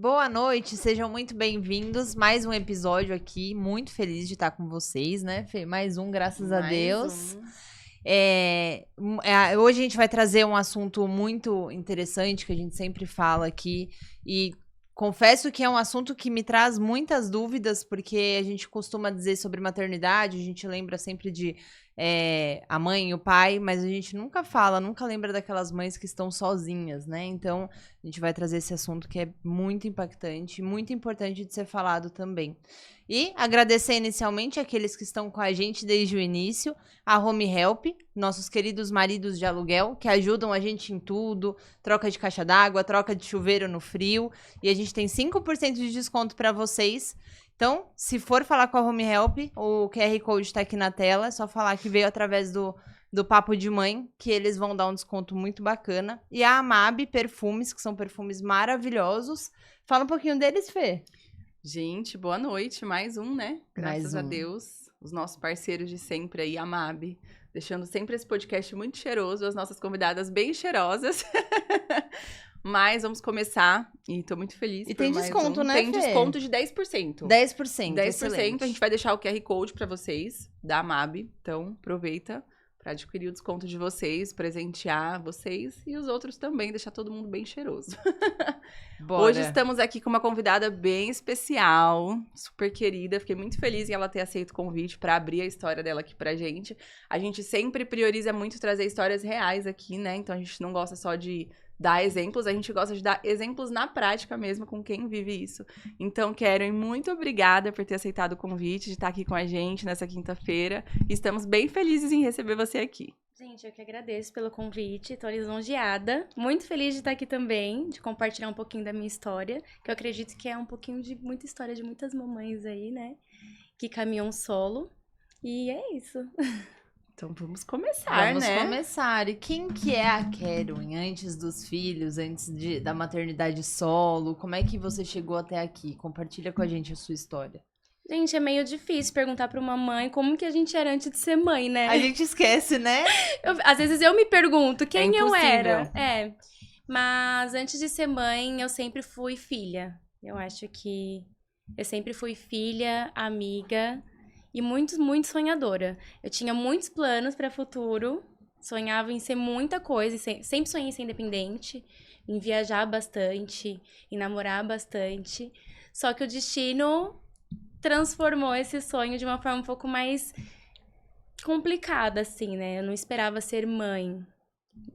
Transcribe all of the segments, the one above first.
boa noite, sejam muito bem-vindos. Mais um episódio aqui, muito feliz de estar com vocês, né, Fê? Mais um, graças a Deus. Hoje a gente vai trazer um assunto muito interessante que a gente sempre fala aqui e confesso que é um assunto que me traz muitas dúvidas, porque a gente costuma dizer sobre maternidade, a gente lembra sempre de a mãe e o pai, mas a gente nunca lembra daquelas mães que estão sozinhas, né? Então, a gente vai trazer esse assunto que é muito impactante, muito importante de ser falado também. E agradecer inicialmente aqueles que estão com a gente desde o início, a Home Help, nossos queridos maridos de aluguel, que ajudam a gente em tudo, troca de caixa d'água, troca de chuveiro no frio, e a gente tem 5% de desconto para vocês. Então, se for falar com a Home Help, o QR Code está aqui na tela, é só falar que veio através do Papo de Mãe, que eles vão dar um desconto muito bacana. E a Amab Perfumes, que são perfumes maravilhosos. Fala um pouquinho deles, Fê. Gente, boa noite, mais um, né? Graças a Deus, os nossos parceiros de sempre aí, a Amab, deixando sempre esse podcast muito cheiroso, as nossas convidadas bem cheirosas. Mas vamos começar e tô muito feliz. E tem desconto, né, Tem Fê? desconto de 10%. 10%, excelente. A gente vai deixar o QR Code pra vocês, da Amab. Então, aproveita pra adquirir o desconto de vocês, presentear vocês e os outros também, deixar todo mundo bem cheiroso. Bora. Hoje estamos aqui com uma convidada bem especial, super querida. Fiquei muito feliz em ela ter aceito o convite para abrir a história dela aqui pra gente. A gente sempre prioriza muito trazer histórias reais aqui, né? Então a gente não gosta só de dar exemplos, a gente gosta de dar exemplos na prática mesmo, com quem vive isso. Então, Keren, muito obrigada por ter aceitado o convite, de estar aqui com a gente nessa quinta-feira. Estamos bem felizes em receber você aqui. Gente, eu que agradeço pelo convite, tô lisonjeada. Muito feliz de estar aqui também, de compartilhar um pouquinho da minha história, que eu acredito que é um pouquinho de muita história de muitas mamães aí, né? Que caminham solo. E é isso. Então vamos começar, Vamos né? começar. E quem que é a Keren antes dos filhos, antes da maternidade solo? Como é que você chegou até aqui? Compartilha com a gente a sua história. Gente, é meio difícil perguntar pra uma mãe como que a gente era antes de ser mãe, né? A gente esquece, né? Às vezes eu me pergunto quem eu era. impossível. Mas antes de ser mãe, eu sempre fui filha. Eu acho que eu sempre fui filha, amiga e muito, muito sonhadora. Eu tinha muitos planos para futuro, sonhava em ser muita coisa, sempre sonhei em ser independente, em viajar bastante, em namorar bastante. Só que o destino transformou esse sonho de uma forma um pouco mais complicada, assim, né? Eu não esperava ser mãe.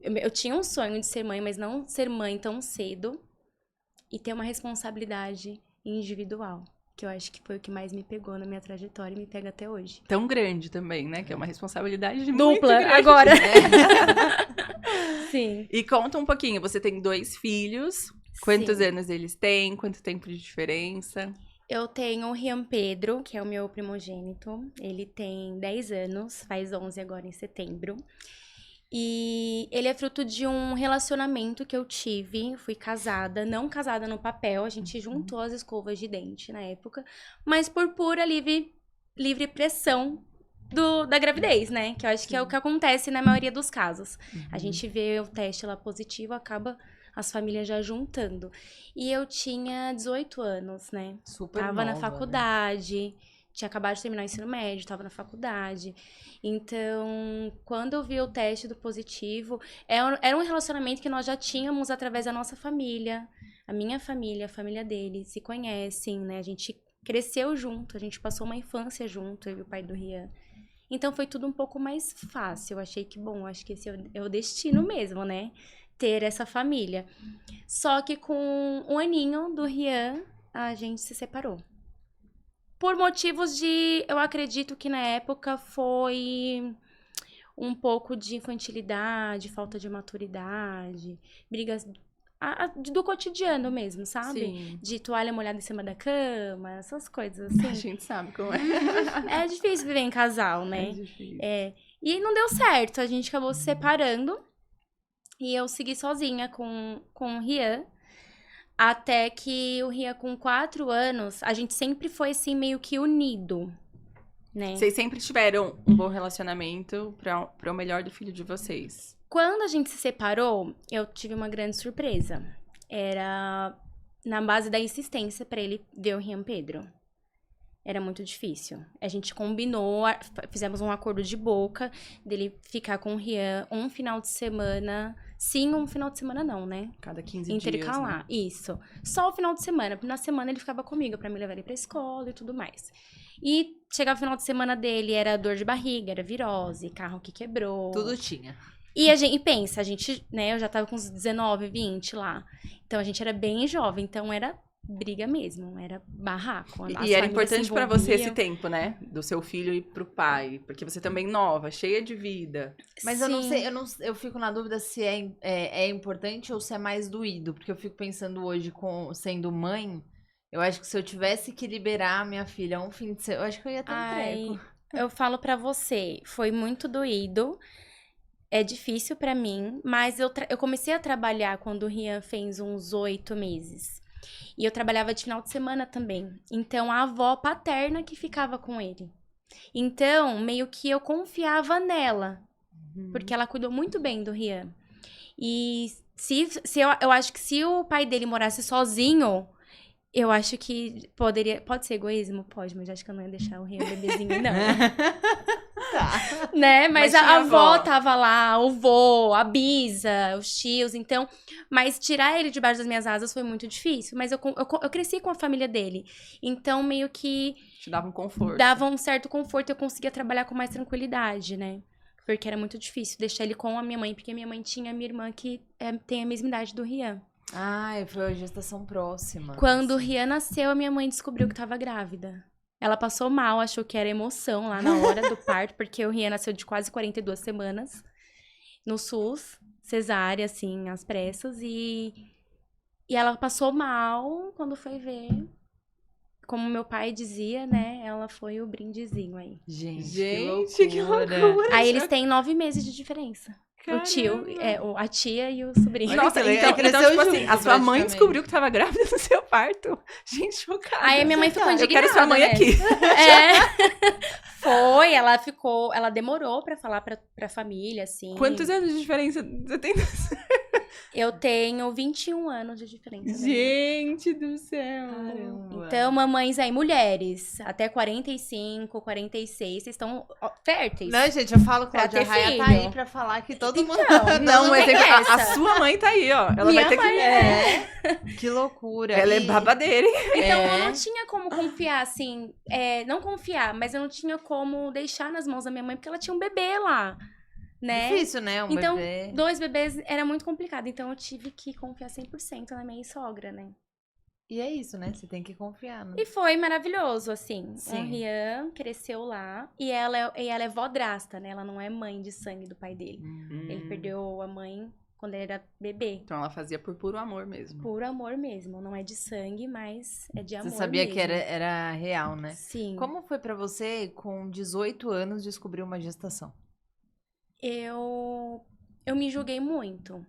Eu tinha um sonho de ser mãe, mas não ser mãe tão cedo e ter uma responsabilidade individual, que eu acho que foi o que mais me pegou na minha trajetória e me pega até hoje. Tão grande também, né? Que é uma responsabilidade Dupla, muito grande. agora. Sim. E conta um pouquinho, você tem 2 filhos, quantos anos eles têm, quanto tempo de diferença? Eu tenho o Rian Pedro, que é o meu primogênito. Ele tem 10 anos, faz 11 agora em setembro. E ele é fruto de um relacionamento que eu tive. Fui casada, não casada no papel, a gente juntou as escovas de dente na época, mas por pura livre pressão da gravidez, né? Que eu acho que é o que acontece na maioria dos casos. A gente vê o teste lá positivo, acaba as famílias já juntando. E eu tinha 18 anos, né? Super Tava nova, na faculdade, tinha acabado de terminar o ensino médio, tava na faculdade. Então, quando eu vi o teste do positivo, era um relacionamento que nós já tínhamos através da nossa família. A minha família, a família dele, se conhecem, né? A gente cresceu junto, a gente passou uma infância junto, eu e o pai do Rian. Então, foi tudo um pouco mais fácil. Eu achei que, bom, acho que esse é o destino mesmo, né? Ter essa família. Só que com um aninho do Rian, a gente se separou. Por motivos eu acredito que na época foi um pouco de infantilidade, falta de maturidade, brigas do cotidiano mesmo, sabe? Sim. De toalha molhada em cima da cama, essas coisas assim. A gente sabe como é. É difícil viver em casal, né? É difícil. E não deu certo, a gente acabou se separando. E eu segui sozinha com o Rian. Até que o Rian, com 4 anos, a gente sempre foi, assim, meio que unido, né? Vocês sempre tiveram um bom relacionamento para o melhor do filho de vocês. Quando a gente se separou, eu tive uma grande surpresa. Era na base da insistência pra ele ver o Rian Pedro. Era muito difícil. A gente combinou, fizemos um acordo de boca dele ficar com o Rian um final de semana. Sim, um final de semana não, né? Cada 15 Intercalar, dias, né? isso. Só o final de semana. Na semana ele ficava comigo pra me levar ele pra escola e tudo mais. E chegava o final de semana dele, era dor de barriga, era virose, carro que quebrou. Tudo tinha. E a gente, né, eu já tava com uns 19, 20 lá. Então a gente era bem jovem, então era briga mesmo, era barraco. E era importante pra você esse tempo, né? Do seu filho ir pro pai. Porque você também nova, cheia de vida. Mas eu não sei, eu fico na dúvida se é importante ou se é mais doído. Porque eu fico pensando hoje, sendo mãe, eu acho que se eu tivesse que liberar a minha filha um fim de semana, eu acho que eu ia ter um treco. Eu falo pra você, foi muito doído. É difícil pra mim, mas eu comecei a trabalhar quando o Rian fez uns 8 meses. E eu trabalhava de final de semana também. Então, a avó paterna que ficava com ele. Então, meio que eu confiava nela. Porque ela cuidou muito bem do Rian. E eu acho que se o pai dele morasse sozinho, eu acho que pode ser egoísmo? Pode, mas acho que eu não ia deixar o Rian bebezinho, não. Tá. Né? Mas a tinha avó tava lá, o vô, a bisa, os tios, então... Mas tirar ele debaixo das minhas asas foi muito difícil. Mas eu cresci com a família dele. Então, meio que... Te dava um conforto. Dava um certo conforto, eu conseguia trabalhar com mais tranquilidade, né? Porque era muito difícil deixar ele com a minha mãe, porque a minha mãe tinha a minha irmã que tem a mesma idade do Rian. Foi a gestação próxima. Quando o Rian nasceu, a minha mãe descobriu que tava grávida. Ela passou mal, achou que era emoção lá na hora do parto, porque o Rian nasceu de quase 42 semanas no SUS, cesárea, assim, às pressas, e ela passou mal quando foi ver. Como meu pai dizia, né? Ela foi o brindezinho aí. Gente, que loucura. Aí eles têm 9 meses de diferença. Caramba. O tio, a tia e o sobrinho. Olha Nossa, que legal. então, Cresceu tipo assim, junto, a sua mãe praticamente. descobriu que tava grávida no seu parto. Gente, chocada. Aí a minha mãe ficou Eu indignada, quero sua mãe né? aqui. Foi, ela demorou pra falar pra família, assim. Quantos anos de diferença você tem? Eu tenho 21 anos de diferença. Né? Gente do céu. Caramba. Então, mamães aí, mulheres, até 45, 46, vocês estão férteis. Não, gente, eu falo, Pra Cláudia ter Raia tá filho. aí pra falar que todo mundo... Não, mas tem a essa. sua mãe tá aí, ó. Ela Minha vai ter que... mãe Que loucura. Ela é E- babadeira, hein? Então, eu não tinha como confiar, assim, não confiar, mas eu não tinha como deixar nas mãos da minha mãe, porque ela tinha um bebê lá, né? Difícil, né? Um Então, bebê. 2 bebês era muito complicado, então eu tive que confiar 100% na minha sogra, né? E é isso, né? Você tem que confiar, né? E foi maravilhoso, assim. Sim. O Rian cresceu lá, e ela é vodrasta, né? Ela não é mãe de sangue do pai dele. Ele perdeu a mãe quando ele era bebê. Então ela fazia por puro amor mesmo. Por amor mesmo, não é de sangue, mas é de amor Você sabia mesmo. que era real, né? Sim. Como foi pra você, com 18 anos, descobrir uma gestação? Eu me julguei muito.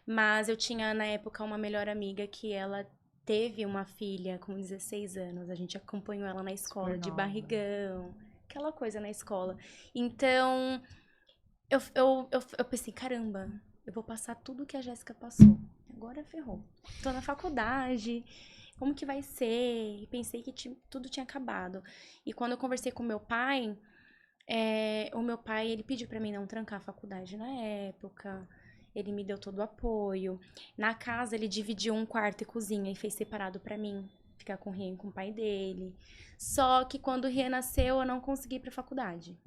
Mas eu tinha, na época, uma melhor amiga que ela teve uma filha com 16 anos. A gente acompanhou ela na escola, Super de nova. barrigão. Aquela coisa na escola. Então, eu pensei, caramba, eu vou passar tudo que a Jéssica passou. Agora ferrou. Tô na faculdade, como que vai ser? E pensei que tudo tinha acabado. E quando eu conversei com meu pai... o meu pai, ele pediu pra mim não trancar a faculdade na época. Ele me deu todo o apoio. Na casa, ele dividiu um quarto e cozinha e fez separado pra mim. Ficar com o Rian e com o pai dele. Só que quando o Rian nasceu, eu não consegui ir pra faculdade.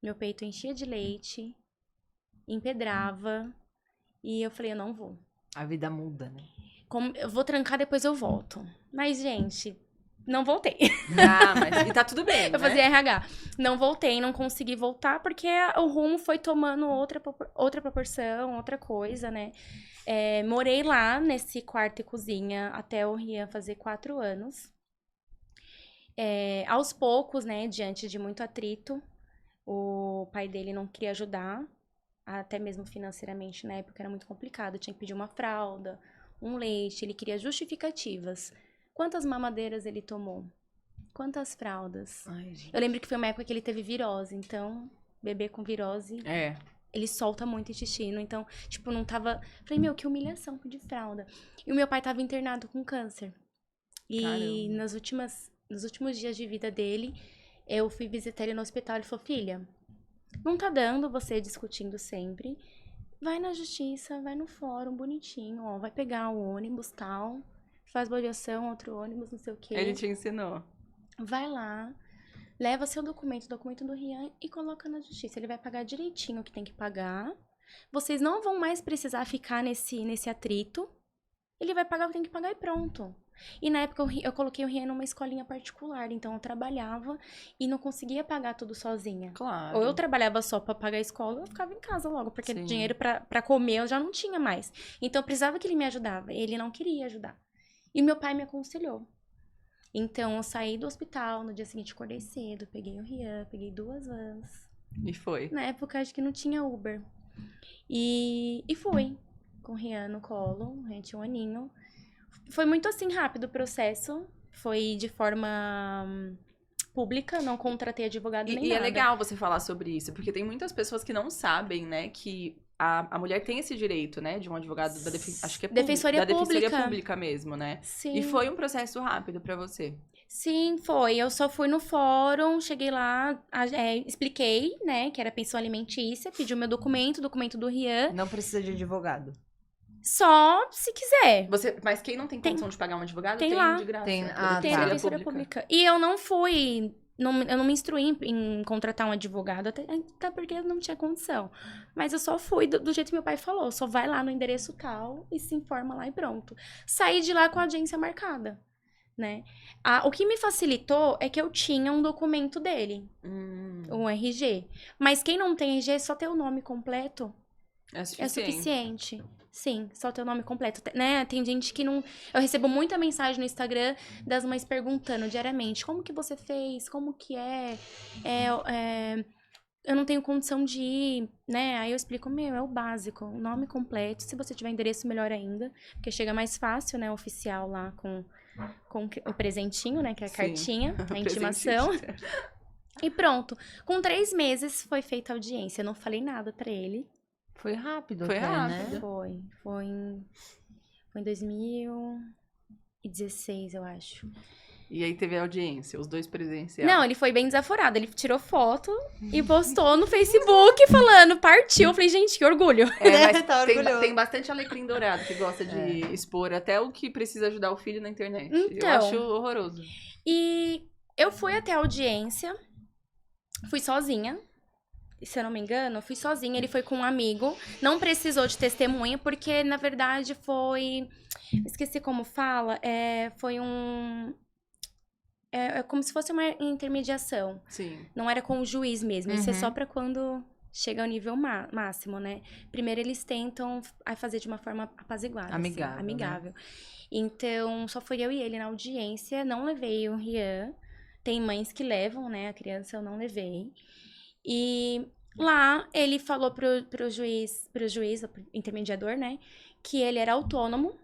Meu peito enchia de leite, empedrava. E eu falei, eu não vou. A vida muda, né? Eu vou trancar, depois eu volto. Mas, gente... Não voltei. Mas e tá tudo bem, Eu né? fazia RH. Não voltei, não consegui voltar, porque o rumo foi tomando outra proporção, outra coisa, né? Morei lá, nesse quarto e cozinha, até o Rian fazer 4 anos. Aos poucos, né, diante de muito atrito, o pai dele não queria ajudar, até mesmo financeiramente, na época era muito complicado. Tinha que pedir uma fralda, um leite, ele queria justificativas. Quantas mamadeiras ele tomou? Quantas fraldas? Ai, gente. Eu lembro que foi uma época que ele teve virose, então, bebê com virose ele solta muito intestino. Então, tipo, não tava... Falei, meu, que humilhação pedir fralda. E o meu pai tava internado com câncer. E nos últimos dias de vida dele, eu fui visitar ele no hospital. Ele falou, filha, não tá dando você discutindo sempre. Vai na justiça, vai no fórum, bonitinho, ó. Vai pegar o ônibus, tal. Faz boleação, outro ônibus, não sei o quê. Ele te ensinou. Vai lá, leva seu documento, o documento do Rian e coloca na justiça. Ele vai pagar direitinho o que tem que pagar. Vocês não vão mais precisar ficar nesse atrito. Ele vai pagar o que tem que pagar e pronto. E na época eu coloquei o Rian numa escolinha particular. Então eu trabalhava e não conseguia pagar tudo sozinha. Claro. Ou eu trabalhava só pra pagar a escola, eu ficava em casa logo. Porque Sim. dinheiro pra comer eu já não tinha mais. Então eu precisava que ele me ajudava. Ele não queria ajudar. E meu pai me aconselhou. Então, eu saí do hospital, no dia seguinte acordei cedo, peguei o Rian, peguei 2 vans. E foi. Na época, acho que não tinha Uber. E fui, com o Rian no colo, a gente tinha 1 aninho. Foi muito assim, rápido o processo, foi de forma pública, não contratei advogado nem E nada. é legal você falar sobre isso, porque tem muitas pessoas que não sabem, né, que a mulher tem esse direito, né, de um advogado da acho que é Defensoria da Defensoria Pública. Pública mesmo, né? Sim. E foi um processo rápido pra você. Sim, foi. Eu só fui no fórum, cheguei lá, expliquei, né, que era pensão alimentícia, pedi o meu documento, o documento do Rian. Não precisa de advogado. Só se quiser. Mas quem não tem condição de pagar um advogado, tem tem lá. de graça. Tem- pela ah, Tem a tá. Defensoria Pública. E eu não fui... eu não me instruí em contratar um advogado, até porque eu não tinha condição. Mas eu só fui do jeito que meu pai falou. Só vai lá no endereço tal e se informa lá e pronto. Saí de lá com a audiência marcada, né? O que me facilitou é que eu tinha um documento dele, um RG. Mas quem não tem RG, só ter o nome completo É é suficiente. suficiente. Sim, só ter o nome completo, né? Tem gente que não... Eu recebo muita mensagem no Instagram das mães perguntando diariamente, como que você fez? Como que é? Eu não tenho condição de ir, né? Aí eu explico, é o básico, o nome completo. Se você tiver endereço, melhor ainda. Porque chega mais fácil, né? Oficial lá com o presentinho, né? Que é a Sim. cartinha, a Presentinho. intimação. E pronto. Com 3 meses foi feita a audiência. Eu não falei nada pra ele. Foi rápido Foi até, rápido. né? Foi em 2016, eu acho. E aí teve a audiência, os 2 presenciais. Não, ele foi bem desaforado. Ele tirou foto e postou no Facebook falando, partiu. Eu falei, gente, que orgulho. Mas Tá orgulhoso. tem bastante alecrim dourado que gosta de expor até o que precisa ajudar o filho na internet. Então. Eu acho horroroso. E eu fui até a audiência, fui sozinha. Se eu não me engano, eu fui sozinha. Ele foi com um amigo. Não precisou de testemunha, porque, na verdade, foi... Esqueci como fala. Foi um... É como se fosse uma intermediação. Sim. Não era com o juiz mesmo. Isso é só pra quando chega ao nível máximo, né? Primeiro, eles tentam fazer de uma forma apaziguada. Amigável, assim, amigável. Então, só foi eu e ele na audiência. Não levei o Rian. Tem mães que levam, né? A criança eu não levei. E lá ele falou pro juiz, o intermediador, né, que ele era autônomo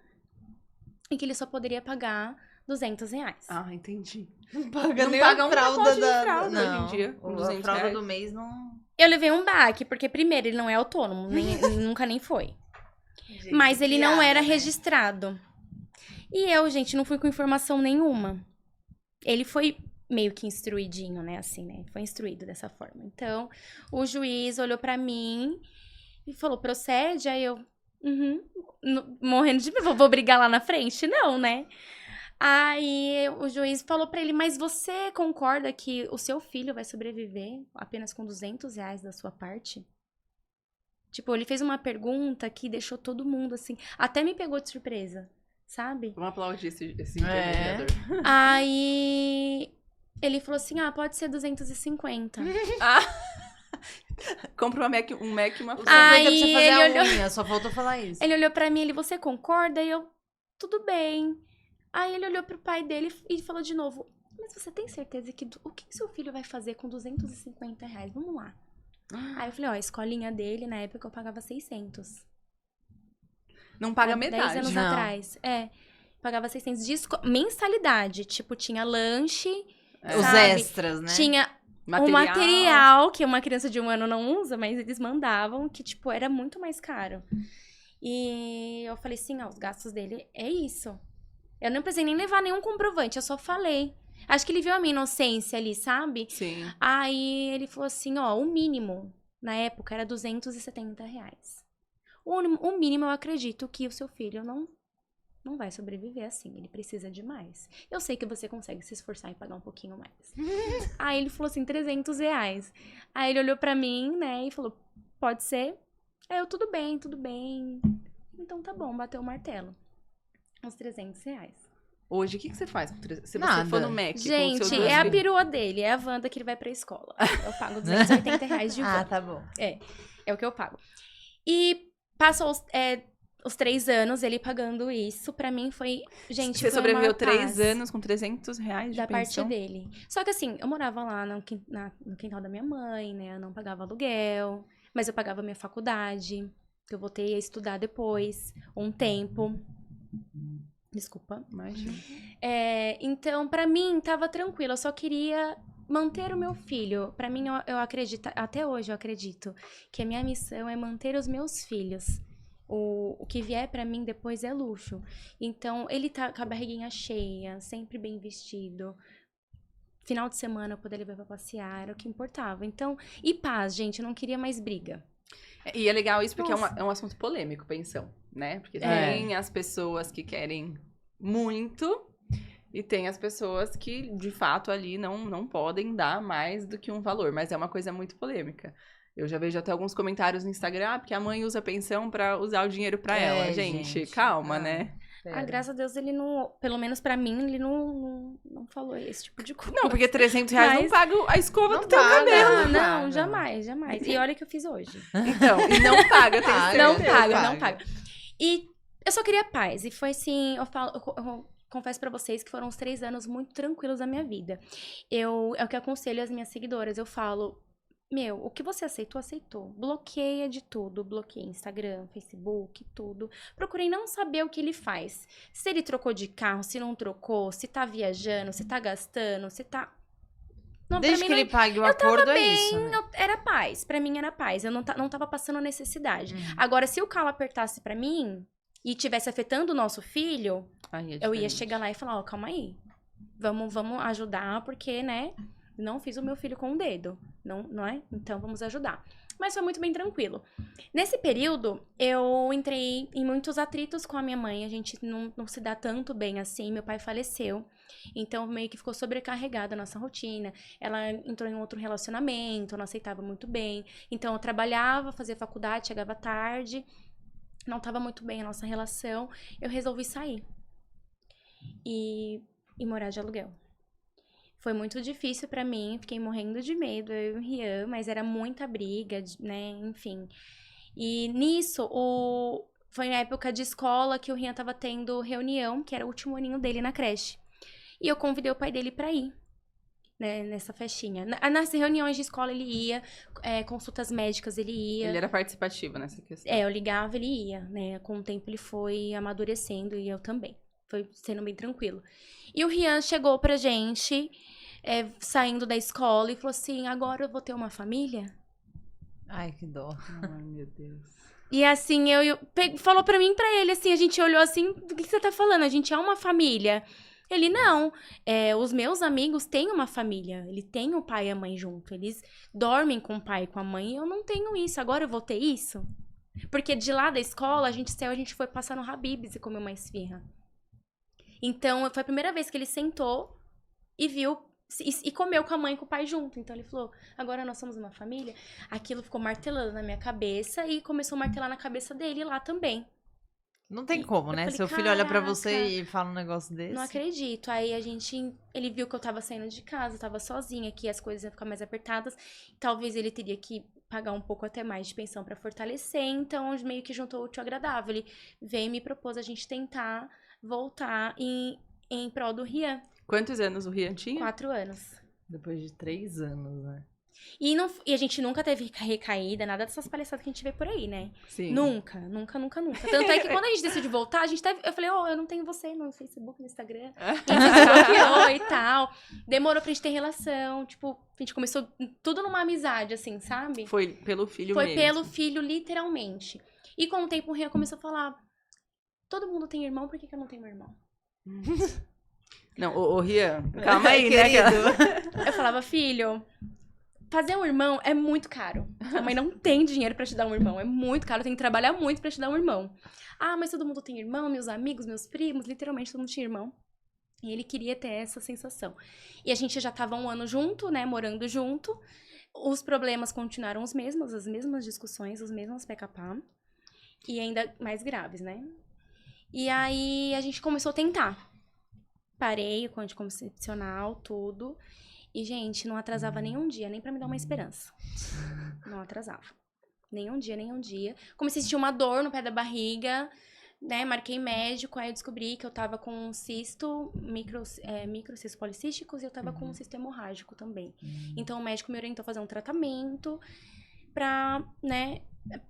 e que ele só poderia pagar R$200. Ah, entendi. Não paga Não nem paga a um fralda pacote de da... fralda não. hoje em dia, com A 200 fralda reais. do mês não... Eu levei um baque, porque primeiro ele não é autônomo, nunca nem foi. Gente, Mas ele não piada, era né? registrado. E eu, gente, não fui com informação nenhuma. Ele foi meio que instruidinho, né, assim, né? Foi instruído dessa forma. Então, o juiz olhou pra mim e falou, procede? Aí eu, morrendo de... Vou brigar lá na frente? Não, né? Aí o juiz falou pra ele, mas você concorda que o seu filho vai sobreviver apenas com R$200 da sua parte? Tipo, ele fez uma pergunta que deixou todo mundo, assim... Até me pegou de surpresa, sabe? Vamos aplaudir esse intermediador. Aí... Ele falou assim, pode ser 250. Compra um Mac e uma Só fralda. Aí precisa fazer ele a olhou- unha, só faltou falar isso. Ele olhou pra mim, você concorda? E eu, tudo bem. Aí ele olhou pro pai dele e falou de novo, mas você tem certeza que o que seu filho vai fazer com R$250? Vamos lá. Aí eu falei, a escolinha dele, na época eu pagava 600. Não paga Há metade. 10 anos Não. atrás. Pagava 600 de mensalidade. Tipo, tinha lanche, Os sabe? extras, né? Tinha O material que uma criança de 1 ano não usa, mas eles mandavam, que, tipo, era muito mais caro. E eu falei assim, ó, os gastos dele é isso. Eu não precisei nem levar nenhum comprovante, eu só falei. Acho que ele viu a minha inocência ali, sabe? Sim. Aí ele falou assim, ó, o mínimo, na época, era R$270. O mínimo, eu acredito que o seu filho não vai sobreviver assim, ele precisa de mais. Eu sei que você consegue se esforçar e pagar um pouquinho mais. Aí ele falou assim, R$300. Aí ele olhou pra mim, né, e falou, pode ser? Aí eu, tudo bem, tudo bem. Então tá bom, bateu o martelo. Uns R$300. Hoje, o que você faz se Nada. você for no Mac? Gente, com seus é a 2 perua dele, é a Wanda que ele vai pra escola. Eu pago R$280 de van. tá bom. É o que eu pago. E passou os 3 anos ele pagando isso. Pra mim foi, gente, Você foi sobreviveu uma 3 paz anos com R$300 de da parte pensão? dele. Só que assim, eu morava lá no quintal da minha mãe, né? Eu não pagava aluguel, mas eu pagava minha faculdade, que eu voltei a estudar depois, um tempo. Desculpa. Imagina. Então, pra mim, tava tranquilo. Eu só queria manter o meu filho. Pra mim, eu acredito, até hoje eu acredito, que a minha missão é manter os meus filhos. O que vier pra mim depois é luxo. Então, ele tá com a barriguinha cheia, sempre bem vestido. Final de semana eu poder levar pra passear, era o que importava. Então, e paz, gente, eu não queria mais briga. E é legal isso porque Nossa. é um assunto polêmico, pensão, né? Porque É. tem as pessoas que querem muito e tem as pessoas que, de fato, ali não podem dar mais do que um valor. Mas é uma coisa muito polêmica. Eu já vejo até alguns comentários no Instagram, porque a mãe usa a pensão pra usar o dinheiro pra ela. Gente, calma, né? Graças a Deus ele não, pelo menos pra mim, ele não falou esse tipo de coisa. Não, porque R$300 não Mas- paga a escova Não do teu paga. cabelo. Não, paga. jamais, jamais. E olha o que eu fiz hoje. Então, e não paga, eu tenho Paga. certeza. Não Deus paga, não paga. paga. E eu só queria paz. E foi assim, eu confesso pra vocês que foram uns 3 anos muito tranquilos da minha vida. É o que eu aconselho as minhas seguidoras. Eu falo, o que você aceitou, aceitou. Bloqueia de tudo. Bloqueia Instagram, Facebook, tudo. Procurei não saber o que ele faz. Se ele trocou de carro, se não trocou, se tá viajando, se tá gastando, se tá... Não, Desde que ele pague o acordo, é isso, né? era paz, pra mim era paz, eu não tava passando necessidade. Uhum. Agora, se o calo apertasse pra mim e tivesse afetando o nosso filho, Aí é eu ia diferente. chegar lá e falar, ó, calma aí, vamos ajudar, porque, né, não fiz o meu filho com o dedo, não é? Então, vamos ajudar. Mas foi muito bem tranquilo. Nesse período, eu entrei em muitos atritos com a minha mãe, a gente não se dá tanto bem assim, meu pai faleceu. Então, meio que ficou sobrecarregada a nossa rotina. Ela entrou em outro relacionamento, não aceitava muito bem. Então, eu trabalhava, fazia faculdade, chegava tarde. Não estava muito bem a nossa relação. Eu resolvi sair. E morar de aluguel. Foi muito difícil pra mim. Fiquei morrendo de medo, eu e o Rian. Mas era muita briga, né? Enfim. E nisso, foi na época de escola que o Rian tava tendo reunião, que era o último aninho dele na creche. E eu convidei o pai dele pra ir, né, nessa festinha. Nas reuniões de escola ele ia, consultas médicas ele ia. Ele era participativo nessa questão. Eu ligava, ele ia, né? Com o tempo ele foi amadurecendo e eu também. Foi sendo bem tranquilo. E o Rian chegou pra gente, saindo da escola, e falou assim, agora eu vou ter uma família? Ai, que dó. Ai, meu Deus. E assim, falou pra mim e pra ele, assim, a gente olhou assim, do que você tá falando? A gente é uma família. Ele, não, os meus amigos têm uma família, ele tem o pai e a mãe junto, eles dormem com o pai e com a mãe, e eu não tenho isso, agora eu vou ter isso? Porque de lá da escola, a gente foi passar no Habib's e comeu uma esfirra. Então, foi a primeira vez que ele sentou e viu, e comeu com a mãe e com o pai junto. Então, ele falou, agora nós somos uma família. Aquilo ficou martelando na minha cabeça e começou a martelar na cabeça dele lá também. Não tem como, eu né? falei, Seu filho olha pra "Caraca, você e fala um negócio desse. não acredito." Aí ele viu que eu tava saindo de casa, eu tava sozinha, que as coisas iam ficar mais apertadas. Talvez ele teria que pagar um pouco até mais de pensão pra fortalecer. Então, meio que juntou o útil ao agradável. Ele veio e me propôs a gente tentar voltar em prol do Rian. Quantos anos o Rian tinha? 4 anos. Depois de 3 anos, né? E a gente nunca teve recaída, nada dessas palhaçadas que a gente vê por aí, né? Sim. Nunca. Tanto é que quando a gente decidiu voltar, a gente teve... Eu falei, eu não tenho você no Facebook, no Instagram. E a gente bloqueou e tal. Demorou pra gente ter relação. Tipo, a gente começou tudo numa amizade, assim, sabe? Foi pelo filho Foi mesmo. pelo filho, literalmente. E com o tempo o Rian começou a falar, todo mundo tem irmão, por que eu não tenho irmão? Não, ô Rian, calma aí, né? Eu falava, filho... Fazer um irmão é muito caro. Sua mãe não tem dinheiro pra te dar um irmão. É muito caro, tem que trabalhar muito pra te dar um irmão. Ah, mas todo mundo tem irmão, meus amigos, meus primos, literalmente todo mundo tinha irmão. E ele queria ter essa sensação. E a gente já tava 1 ano junto, né, morando junto. Os problemas continuaram os mesmos, as mesmas discussões, os mesmos PKP. E ainda mais graves, né? E aí a gente começou a tentar. Parei com anticoncepcional, tudo. E, gente, não atrasava nem um dia, nem pra me dar uma esperança. Não atrasava. Nem um dia. Comecei a sentir uma dor no pé da barriga, né? Marquei médico, aí eu descobri que eu tava com um cisto, microcistos policísticos, e eu tava com um cisto hemorrágico também. Então, o médico me orientou a fazer um tratamento pra, né,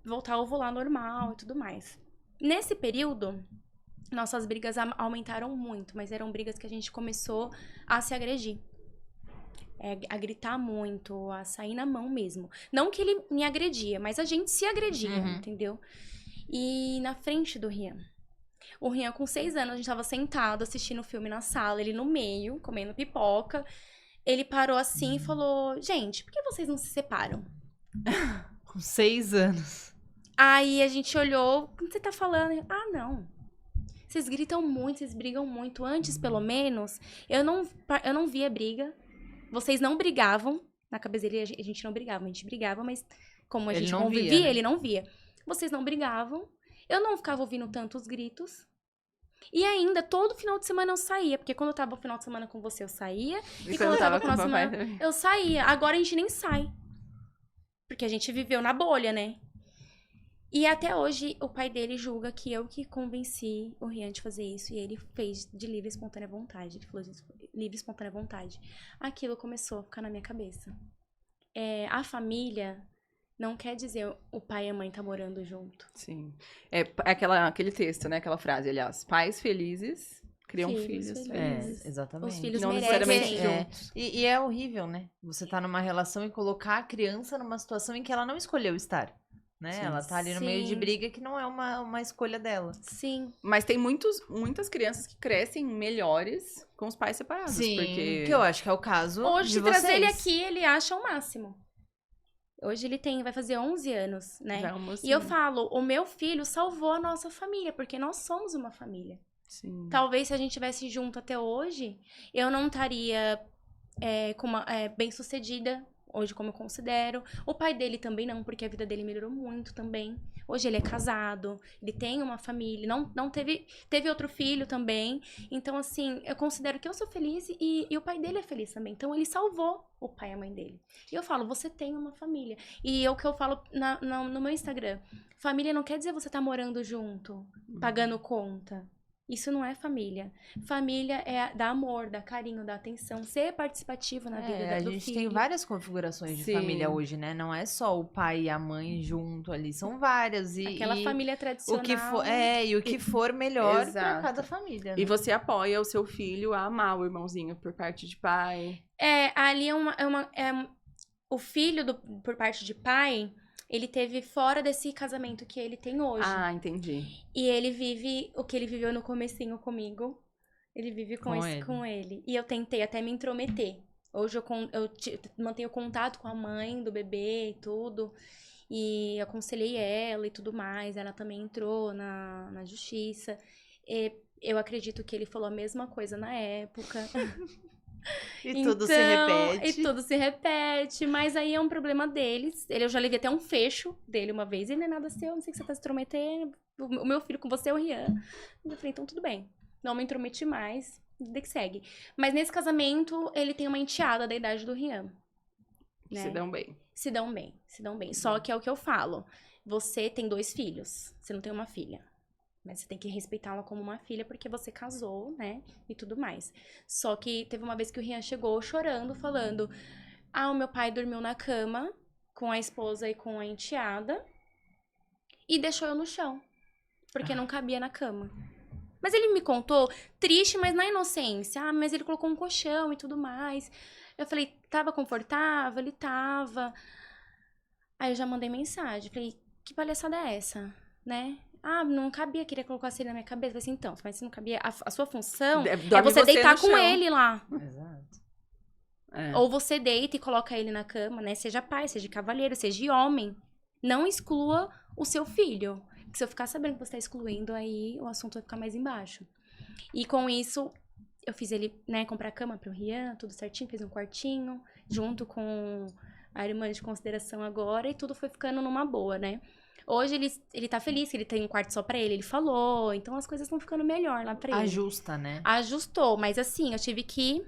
voltar a ovular normal e tudo mais. Nesse período, nossas brigas aumentaram muito, mas eram brigas que a gente começou a se agredir. A gritar muito, a sair na mão mesmo. Não que ele me agredia, mas a gente se agredia, entendeu? E na frente do Rian. O Rian, com 6 anos, a gente tava sentado assistindo o filme na sala, ele no meio, comendo pipoca. Ele parou assim e falou, gente, por que vocês não se separam? Com 6 anos. Aí a gente olhou, o que você tá falando? Ah, não. Vocês gritam muito, vocês brigam muito. Antes, pelo menos, eu não via briga. Vocês não brigavam. Na cabeça dele, a gente não brigava. A gente brigava, mas como a gente convivia, via, né? ele não via. Vocês não brigavam. Eu não ficava ouvindo tantos gritos. E ainda, todo final de semana eu saía. Porque quando eu tava no final de semana com você, eu saía. E quando eu tava com o final de semana, eu saía. Agora a gente nem sai. Porque a gente viveu na bolha, né? E até hoje, o pai dele julga que eu que convenci o Rian de fazer isso. E ele fez de livre e espontânea vontade. Ele falou de livre e espontânea vontade. Aquilo começou a ficar na minha cabeça. A família não quer dizer o pai e a mãe tá morando junto. Sim. É aquele texto, né? Aquela frase, aliás. Pais felizes criam filhos felizes. Exatamente. Os filhos não merecem. necessariamente juntos. E é horrível, né? Você tá numa relação e colocar a criança numa situação em que ela não escolheu estar. Né? Sim. Ela tá ali no meio de briga que não é uma escolha dela. Sim. Mas tem muitas crianças que crescem melhores com os pais separados. Sim, porque... que eu acho que é o caso Hoje, de se vocês. trazer ele aqui, ele acha o máximo. Hoje ele vai fazer 11 anos, né? Já é uma, E eu falo, o meu filho salvou a nossa família, porque nós somos uma família. Sim. Talvez se a gente estivesse junto até hoje, eu não estaria bem sucedida hoje, como eu considero. O pai dele também não, porque a vida dele melhorou muito também. Hoje ele é casado, ele tem uma família, não teve outro filho também. Então, assim, eu considero que eu sou feliz e o pai dele é feliz também. Então, ele salvou o pai e a mãe dele. E eu falo, você tem uma família. E é o que eu falo no meu Instagram. Família não quer dizer você tá morando junto, pagando conta. Isso não é família. Família é dar amor, dar carinho, dar atenção, ser participativo na vida do filho. A gente tem várias configurações de Sim. família hoje, né? Não é só o pai e a mãe junto ali, são várias. Aquela família tradicional. O que for melhor pra Exato. cada família. Né? E você apoia o seu filho a amar o irmãozinho por parte de pai. Ali o filho por parte de pai, ele teve fora desse casamento que ele tem hoje. Ah, entendi. E ele vive o que ele viveu no comecinho comigo. Ele vive com ele. E eu tentei até me intrometer. Hoje eu mantenho contato com a mãe do bebê e tudo. E aconselhei ela e tudo mais. Ela também entrou na justiça. E eu acredito que ele falou a mesma coisa na época. E tudo se repete. E tudo se repete, mas aí é um problema deles. Eu já levei até um fecho dele uma vez, e não é nada seu, não sei que você tá se intrometendo. O meu filho com você é o Rian. Eu falei, então tudo bem. Não me intrometi mais, vida que segue. Mas nesse casamento, ele tem uma enteada da idade do Rian. Né? Se dão bem. Se dão bem. Só que é o que eu falo. Você tem 2 filhos, você não tem uma filha. Mas você tem que respeitá-la como uma filha, porque você casou, né? E tudo mais. Só que teve uma vez que o Rian chegou chorando, falando... O meu pai dormiu na cama com a esposa e com a enteada e deixou eu no chão, porque não cabia na cama. Mas ele me contou, triste, mas na inocência. Mas ele colocou um colchão e tudo mais. Eu falei, tava confortável? Ele tava. Aí eu já mandei mensagem. Falei, que palhaçada é essa, né? Não cabia, queria colocar ele na minha cabeça. Eu falei assim, então, mas se não cabia, a sua função é você deitar com ele lá. Exato. Ou você deita e coloca ele na cama, né? Seja pai, seja cavalheiro, seja homem. Não exclua o seu filho. Porque se eu ficar sabendo que você tá excluindo, aí o assunto vai ficar mais embaixo. E com isso, eu fiz ele, né, comprar cama pro Rian, tudo certinho, fiz um quartinho, junto com a irmã de consideração agora, e tudo foi ficando numa boa, né? Hoje ele tá feliz que ele tem um quarto só pra ele falou, então as coisas estão ficando melhor lá pra ele. Ajusta, né? Ajustou, mas assim, eu tive que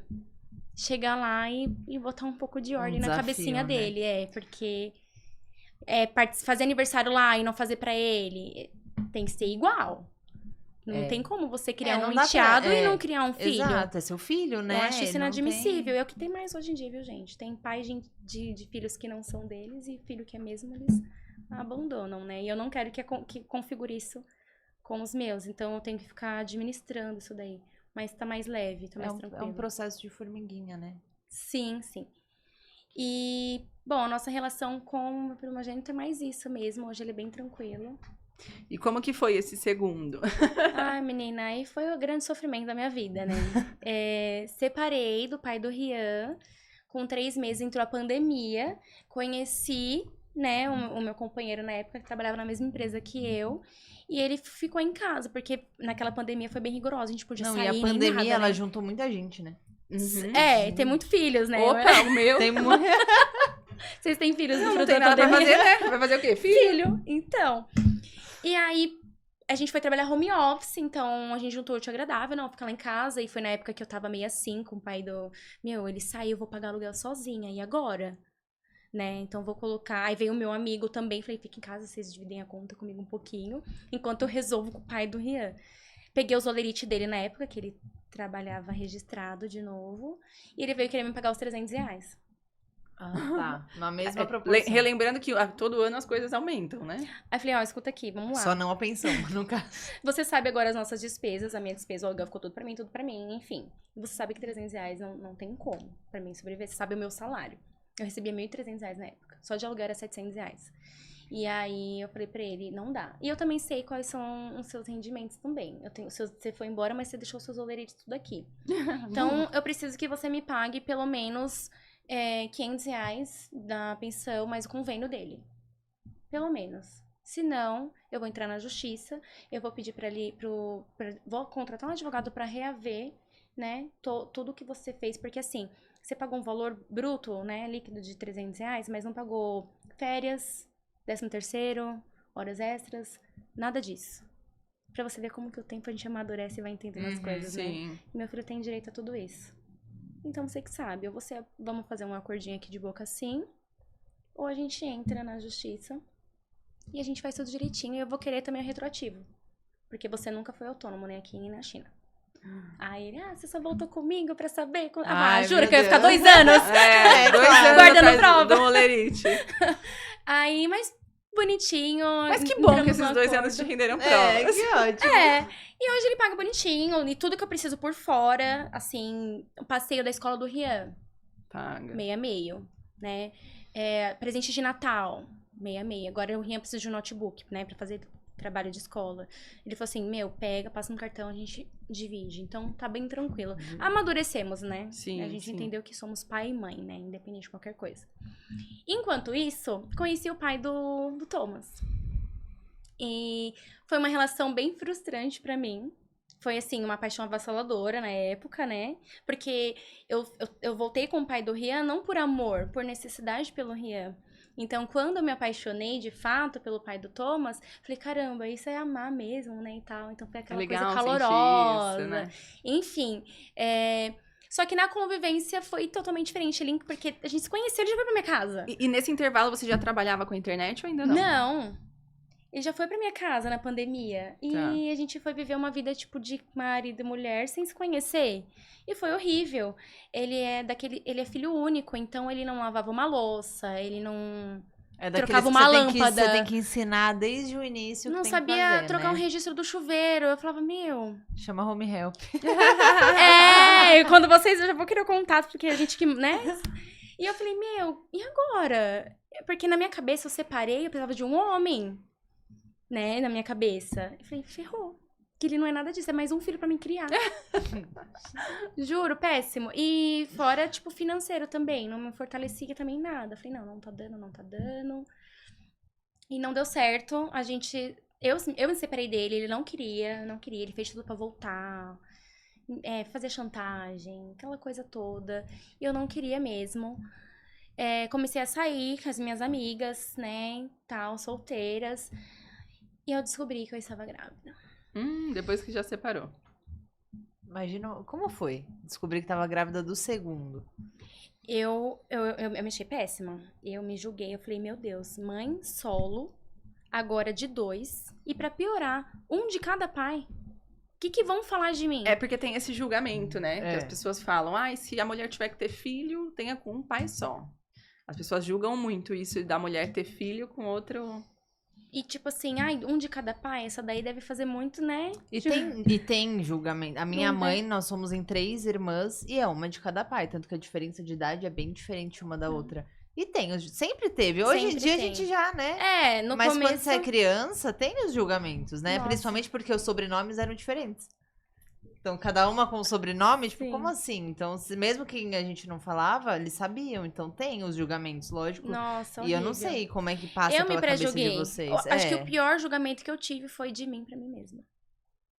chegar lá e botar um pouco de ordem na cabecinha dele, porque fazer aniversário lá e não fazer pra ele tem que ser igual. Não tem como você criar um enteado e não criar um filho. Exato, é seu filho, né? Eu acho isso inadmissível. É o que tem mais hoje em dia, viu, gente? Tem pais de filhos que não são deles e filho que é mesmo, eles abandonam, né? E eu não quero que configure isso com os meus. Então, eu tenho que ficar administrando isso daí. Mas tá mais leve, tá mais tranquilo. É um processo de formiguinha, né? Sim, sim. E, bom, a nossa relação com o meu primogênito é mais isso mesmo. Hoje ele é bem tranquilo. E como que foi esse segundo? Ai, menina, aí foi o grande sofrimento da minha vida, né? Separei do pai do Rian. Com 3 meses entrou a pandemia. Conheci, né, o meu companheiro na época, que trabalhava na mesma empresa que eu. E ele ficou em casa, porque naquela pandemia foi bem rigorosa. A gente podia sair. E a pandemia, nada, ela né? juntou muita gente, né? Uhum. Tem muito filhos, né? Opa, o meu. Tem muito. Vocês têm filhos no Não fruto tem da nada pra pandemia? fazer, né? Vai fazer o quê? Filho. Então. E aí, a gente foi trabalhar home office, então a gente juntou o útil ao agradável, não, ficar lá em casa. E foi na época que eu tava meio assim, com o pai do... ele saiu, eu vou pagar aluguel sozinha, e agora? Né, então vou colocar... Aí veio o meu amigo também, falei, fica em casa, vocês dividem a conta comigo um pouquinho, enquanto eu resolvo com o pai do Rian. Peguei os olerite dele na época, que ele trabalhava registrado de novo, e ele veio querer me pagar os R$300. Tá. Na mesma proporção. Relembrando que todo ano as coisas aumentam, né? Aí eu falei, escuta aqui, vamos lá. Só não a pensão, no caso. Você sabe agora as nossas despesas, a minha despesa, o aluguel ficou tudo pra mim, enfim. Você sabe que R$300 não tem como pra mim sobreviver. Você sabe o meu salário. Eu recebia R$1.300 na época. Só de aluguel era R$700. E aí eu falei pra ele, não dá. E eu também sei quais são os seus rendimentos também. Você foi embora, mas você deixou os seus olerites tudo aqui. Então, eu preciso que você me pague pelo menos R$500 da pensão, mais o convênio dele. Pelo menos. Se não, eu vou entrar na justiça, eu vou pedir vou contratar um advogado pra reaver, né, tudo que você fez. Porque assim, você pagou um valor bruto, né, líquido de R$300, mas não pagou férias, 13º, horas extras, nada disso. Pra você ver como que o tempo a gente amadurece e vai entendendo as coisas, sim. né? Meu filho tem direito a tudo isso. Então você que sabe, ou vamos fazer um acordinho aqui de boca assim, ou a gente entra na justiça e a gente faz tudo direitinho. E eu vou querer também o retroativo, porque você nunca foi autônomo, né, aqui na China. Aí ele, você só voltou comigo pra saber... jura que eu ia ficar 2 anos? 2 anos guardando prova. do olerite. Aí, mas bonitinho. Mas que bom que esses 2 anos te renderam provas. Que ótimo. E hoje ele paga bonitinho. E tudo que eu preciso por fora, assim, o passeio da escola do Rian. Paga. 6,5, né? Presente de Natal, 6,5. Agora o Rian precisa de um notebook, né? Pra fazer trabalho de escola. Ele falou assim, pega, passa no cartão, a gente divide. Então, tá bem tranquilo. Amadurecemos, né? Sim, a gente sim. entendeu que somos pai e mãe, né? Independente de qualquer coisa. Enquanto isso, conheci o pai do Thomas. E foi uma relação bem frustrante pra mim. Foi, assim, uma paixão avassaladora na época, né? Porque eu voltei com o pai do Rian não por amor, por necessidade pelo Rian. Então, quando eu me apaixonei, de fato, pelo pai do Thomas, falei, caramba, isso é amar mesmo, né, e tal. Então, foi aquela coisa calorosa. Isso, né? Enfim, só que na convivência foi totalmente diferente, porque a gente se conheceu, ele já foi pra minha casa. E nesse intervalo você já trabalhava com a internet ou ainda não? Não. Ele já foi pra minha casa na pandemia. E Tá. a gente foi viver uma vida, tipo, de marido e mulher sem se conhecer. E foi horrível. Ele é filho único, então ele não lavava uma louça, ele não trocava uma lâmpada. Você tem que ensinar desde o início o Não que tem que sabia fazer, trocar um né? registro do chuveiro. Eu falava, meu... Chama home help. e quando vocês... Eu já vou querer o contato, porque a gente que, né? E eu falei, meu, e agora? Porque na minha cabeça eu separei, eu precisava de um homem, né? Na minha cabeça. Eu falei, ferrou. Que ele não é nada disso, é mais um filho pra mim criar. Juro, péssimo. E fora, tipo, financeiro também. Não me fortalecia também nada. Falei, não tá dando, não tá dando. E não deu certo. A gente... Eu me separei dele, ele não queria. Ele fez tudo pra voltar. Fazer chantagem, aquela coisa toda. E eu não queria mesmo. Comecei a sair com as minhas amigas, né, tal, solteiras. E eu descobri que eu estava grávida. Depois que já separou. Imagina, como foi? Descobri que tava grávida do segundo. Eu me achei péssima. Eu me julguei, eu falei, meu Deus, mãe solo, agora de 2. E pra piorar, um de cada pai. O que vão falar de mim? É porque tem esse julgamento, né? É. Que as pessoas falam, se a mulher tiver que ter filho, tenha com um pai só. As pessoas julgam muito isso da mulher ter filho com outro... E tipo assim, um de cada pai, essa daí deve fazer muito, né? E tem julgamento. A minha Não, mãe, nós somos em 3 irmãs e é uma de cada pai. Tanto que a diferença de idade é bem diferente uma da outra. E sempre teve. Hoje em Sempre dia tem. a gente já, né? No Mas começo... quando você é criança, tem os julgamentos, né? Nossa. Principalmente porque os sobrenomes eram diferentes. Então, cada uma com um sobrenome, tipo, Sim. como assim? Então, mesmo que a gente não falava, eles sabiam. Então, tem os julgamentos, lógico. Nossa, E eu não horrível. sei como é que passa Eu me pela cabeça de pré-julguei. vocês. Acho que o pior julgamento que eu tive foi de mim pra mim mesma.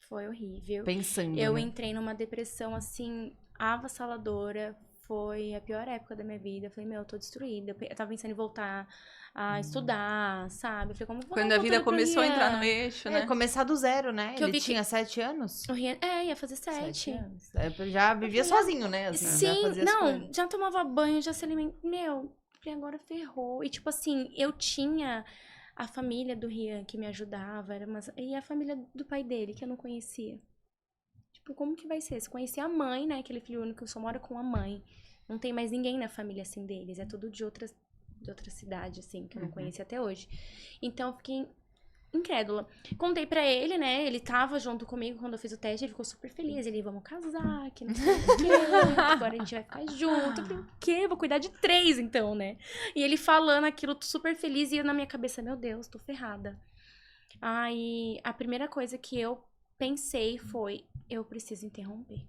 Foi horrível. Pensando, Eu né? entrei numa depressão, assim, avassaladora. Foi a pior época da minha vida. Eu falei, meu, eu tô destruída. Eu tava pensando em voltar a estudar, sabe? Eu falei, como vou Quando a vida começou a entrar no eixo, né? Começar do zero, né? Que eu Ele vi que- tinha 7 anos. O Rian... ia fazer 7. anos. Eu já vivia sozinho, né? Assim, já Sim, fazia as não, coisas. já tomava banho, já se alimentava. Meu, falei, agora ferrou. E tipo assim, eu tinha a família do Rian que me ajudava, e a família do pai dele, que eu não conhecia. Tipo, como que vai ser? Se conhecer a mãe, né? Aquele filho único que só mora com a mãe. Não tem mais ninguém na família assim deles. É tudo de outra cidade, assim, que eu não conheci até hoje. Então eu fiquei incrédula. Contei pra ele, né? Ele tava junto comigo quando eu fiz o teste, ele ficou super feliz. Ele, vamos casar, que não sei o quê, agora a gente vai ficar junto. Eu falei, o quê? Vou cuidar de 3, então, né? E ele falando aquilo, super feliz, e eu na minha cabeça, meu Deus, tô ferrada. Aí, a primeira coisa que eu pensei foi, eu preciso interromper.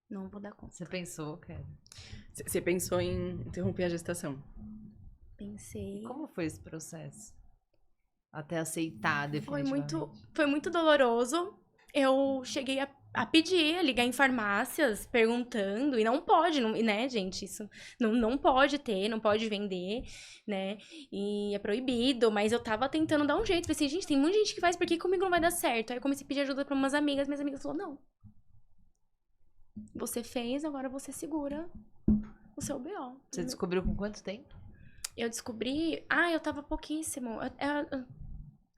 Não vou dar conta. Você pensou, cara? Você pensou em interromper a gestação? Pensei. Como foi esse processo? Até aceitar, definitivamente. Foi muito doloroso. Eu cheguei a pedir, a ligar em farmácias, perguntando, e não pode, né, gente? Isso não pode ter, não pode vender, né? E é proibido, mas eu tava tentando dar um jeito. Falei assim, gente, tem muita gente que faz, por que comigo não vai dar certo? Aí eu comecei a pedir ajuda pra umas amigas, minhas amigas falaram, não. Você fez, agora você segura o seu BO. Você descobriu com quanto tempo? Eu descobri... eu tava pouquíssimo. Eu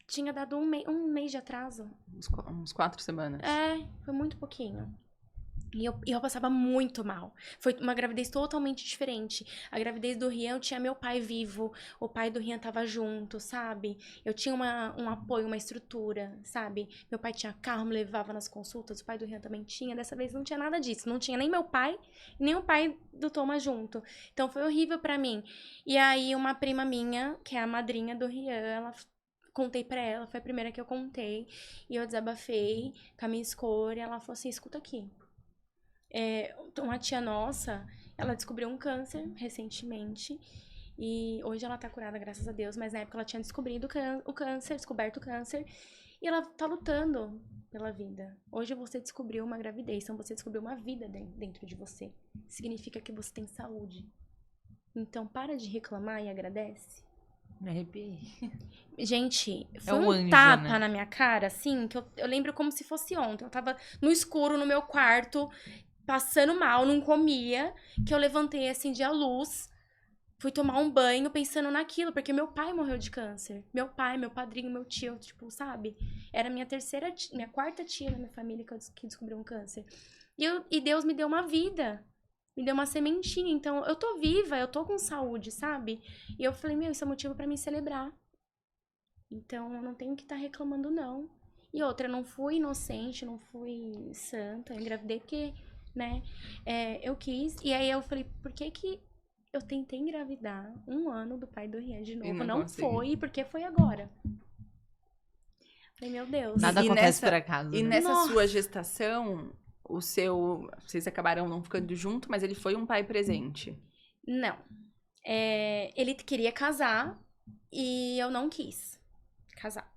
tinha dado um mês de atraso. Uns 4 semanas. Foi muito pouquinho. E eu passava muito mal. Foi uma gravidez totalmente diferente. A gravidez do Rian, eu tinha meu pai vivo. O pai do Rian tava junto, sabe? Eu tinha um apoio, uma estrutura, sabe? Meu pai tinha carro, me levava nas consultas. O pai do Rian também tinha. Dessa vez não tinha nada disso. Não tinha nem meu pai, nem o pai do Thomas junto. Então foi horrível pra mim. E aí uma prima minha, que é a madrinha do Rian, contei pra ela. Foi a primeira que eu contei. E eu desabafei com a minha escolha. Ela falou assim, escuta aqui. Uma tia nossa, ela descobriu um câncer recentemente e hoje ela tá curada, graças a Deus, mas na época ela tinha descoberto o câncer e ela tá lutando pela vida. Hoje você descobriu uma gravidez, então você descobriu uma vida dentro de você. Significa que você tem saúde. Então para de reclamar e agradece. Me arrepiei. Gente, foi um anjo, tapa né? na minha cara, assim, que eu lembro como se fosse ontem. Eu tava no escuro, no meu quarto, passando mal, não comia, que eu levantei, acendi a luz, fui tomar um banho pensando naquilo, porque meu pai morreu de câncer. Meu pai, meu padrinho, meu tio, tipo, sabe? Era minha quarta tia na minha família que descobriu um câncer. E Deus me deu uma vida. Me deu uma sementinha. Então, eu tô viva, eu tô com saúde, sabe? E eu falei, meu, isso é motivo pra mim celebrar. Então, eu não tenho que estar reclamando, não. E outra, eu não fui inocente, não fui santa. Eu engravidei porque, né, eu quis. E aí eu falei, por que que eu tentei engravidar 1 ano do pai do Rian de novo? não Não foi, porque foi agora. Falei, meu Deus. Nada acontece por acaso. E né? nessa Nossa. sua gestação, vocês acabaram não ficando juntos, mas ele foi um pai presente. Não. Ele queria casar e eu não quis casar.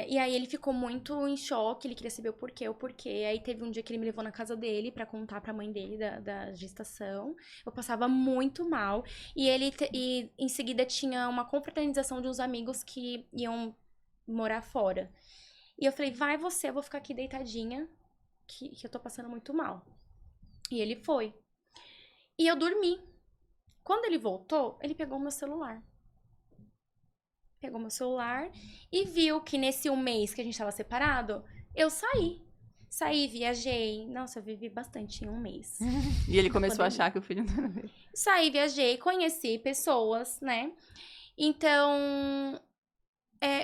E aí ele ficou muito em choque, ele queria saber o porquê. Aí teve um dia que ele me levou na casa dele pra contar pra mãe dele da gestação. Eu passava muito mal. E em seguida tinha uma confraternização de uns amigos que iam morar fora. E eu falei, vai você, eu vou ficar aqui deitadinha, que eu tô passando muito mal. E ele foi. E eu dormi. Quando ele voltou, ele pegou meu celular. Pegou meu celular e viu que nesse 1 mês que a gente tava separado, eu saí. Saí, viajei. Nossa, eu vivi bastante em 1 mês. E ele começou a achar que o filho não era dele. Saí, viajei, conheci pessoas, né? Então,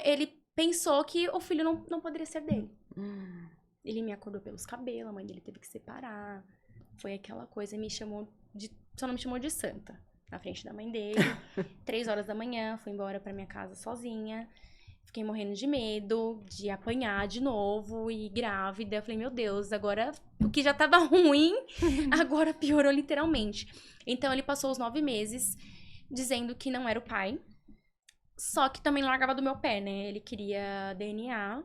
ele pensou que o filho não poderia ser dele. Ele me acordou pelos cabelos, a mãe dele teve que separar. Foi aquela coisa, só não me chamou de santa. Na frente da mãe dele, 3 horas da manhã, fui embora pra minha casa sozinha. Fiquei morrendo de medo de apanhar de novo e grávida. Eu falei, meu Deus, agora o que já tava ruim, agora piorou literalmente. Então ele passou os 9 meses dizendo que não era o pai. Só que também largava do meu pé, né? Ele queria DNA.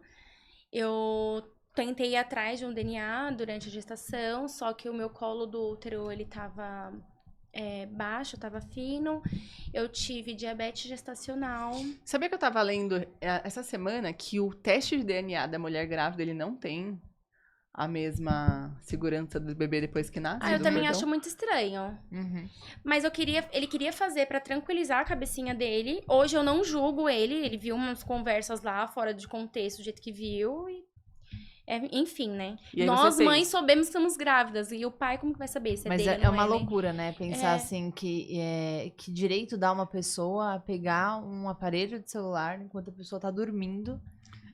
Eu tentei ir atrás de um DNA durante a gestação, só que o meu colo do útero, ele tava baixo, tava fino. Eu tive diabetes gestacional. Sabia que eu tava lendo essa semana que o teste de DNA da mulher grávida, ele não tem a mesma segurança do bebê depois que nasce? Eu do também cordão? acho muito estranho. Uhum. Mas ele queria fazer pra tranquilizar a cabecinha dele. Hoje eu não julgo ele viu umas conversas lá fora de contexto, do jeito que viu e enfim, né? E aí Nós, você fez? mães, sabemos que estamos grávidas. E o pai, como que vai saber se é Mas dele é ou uma não é, né? loucura, né? Pensar assim que direito dá uma pessoa a pegar um aparelho de celular enquanto a pessoa tá dormindo.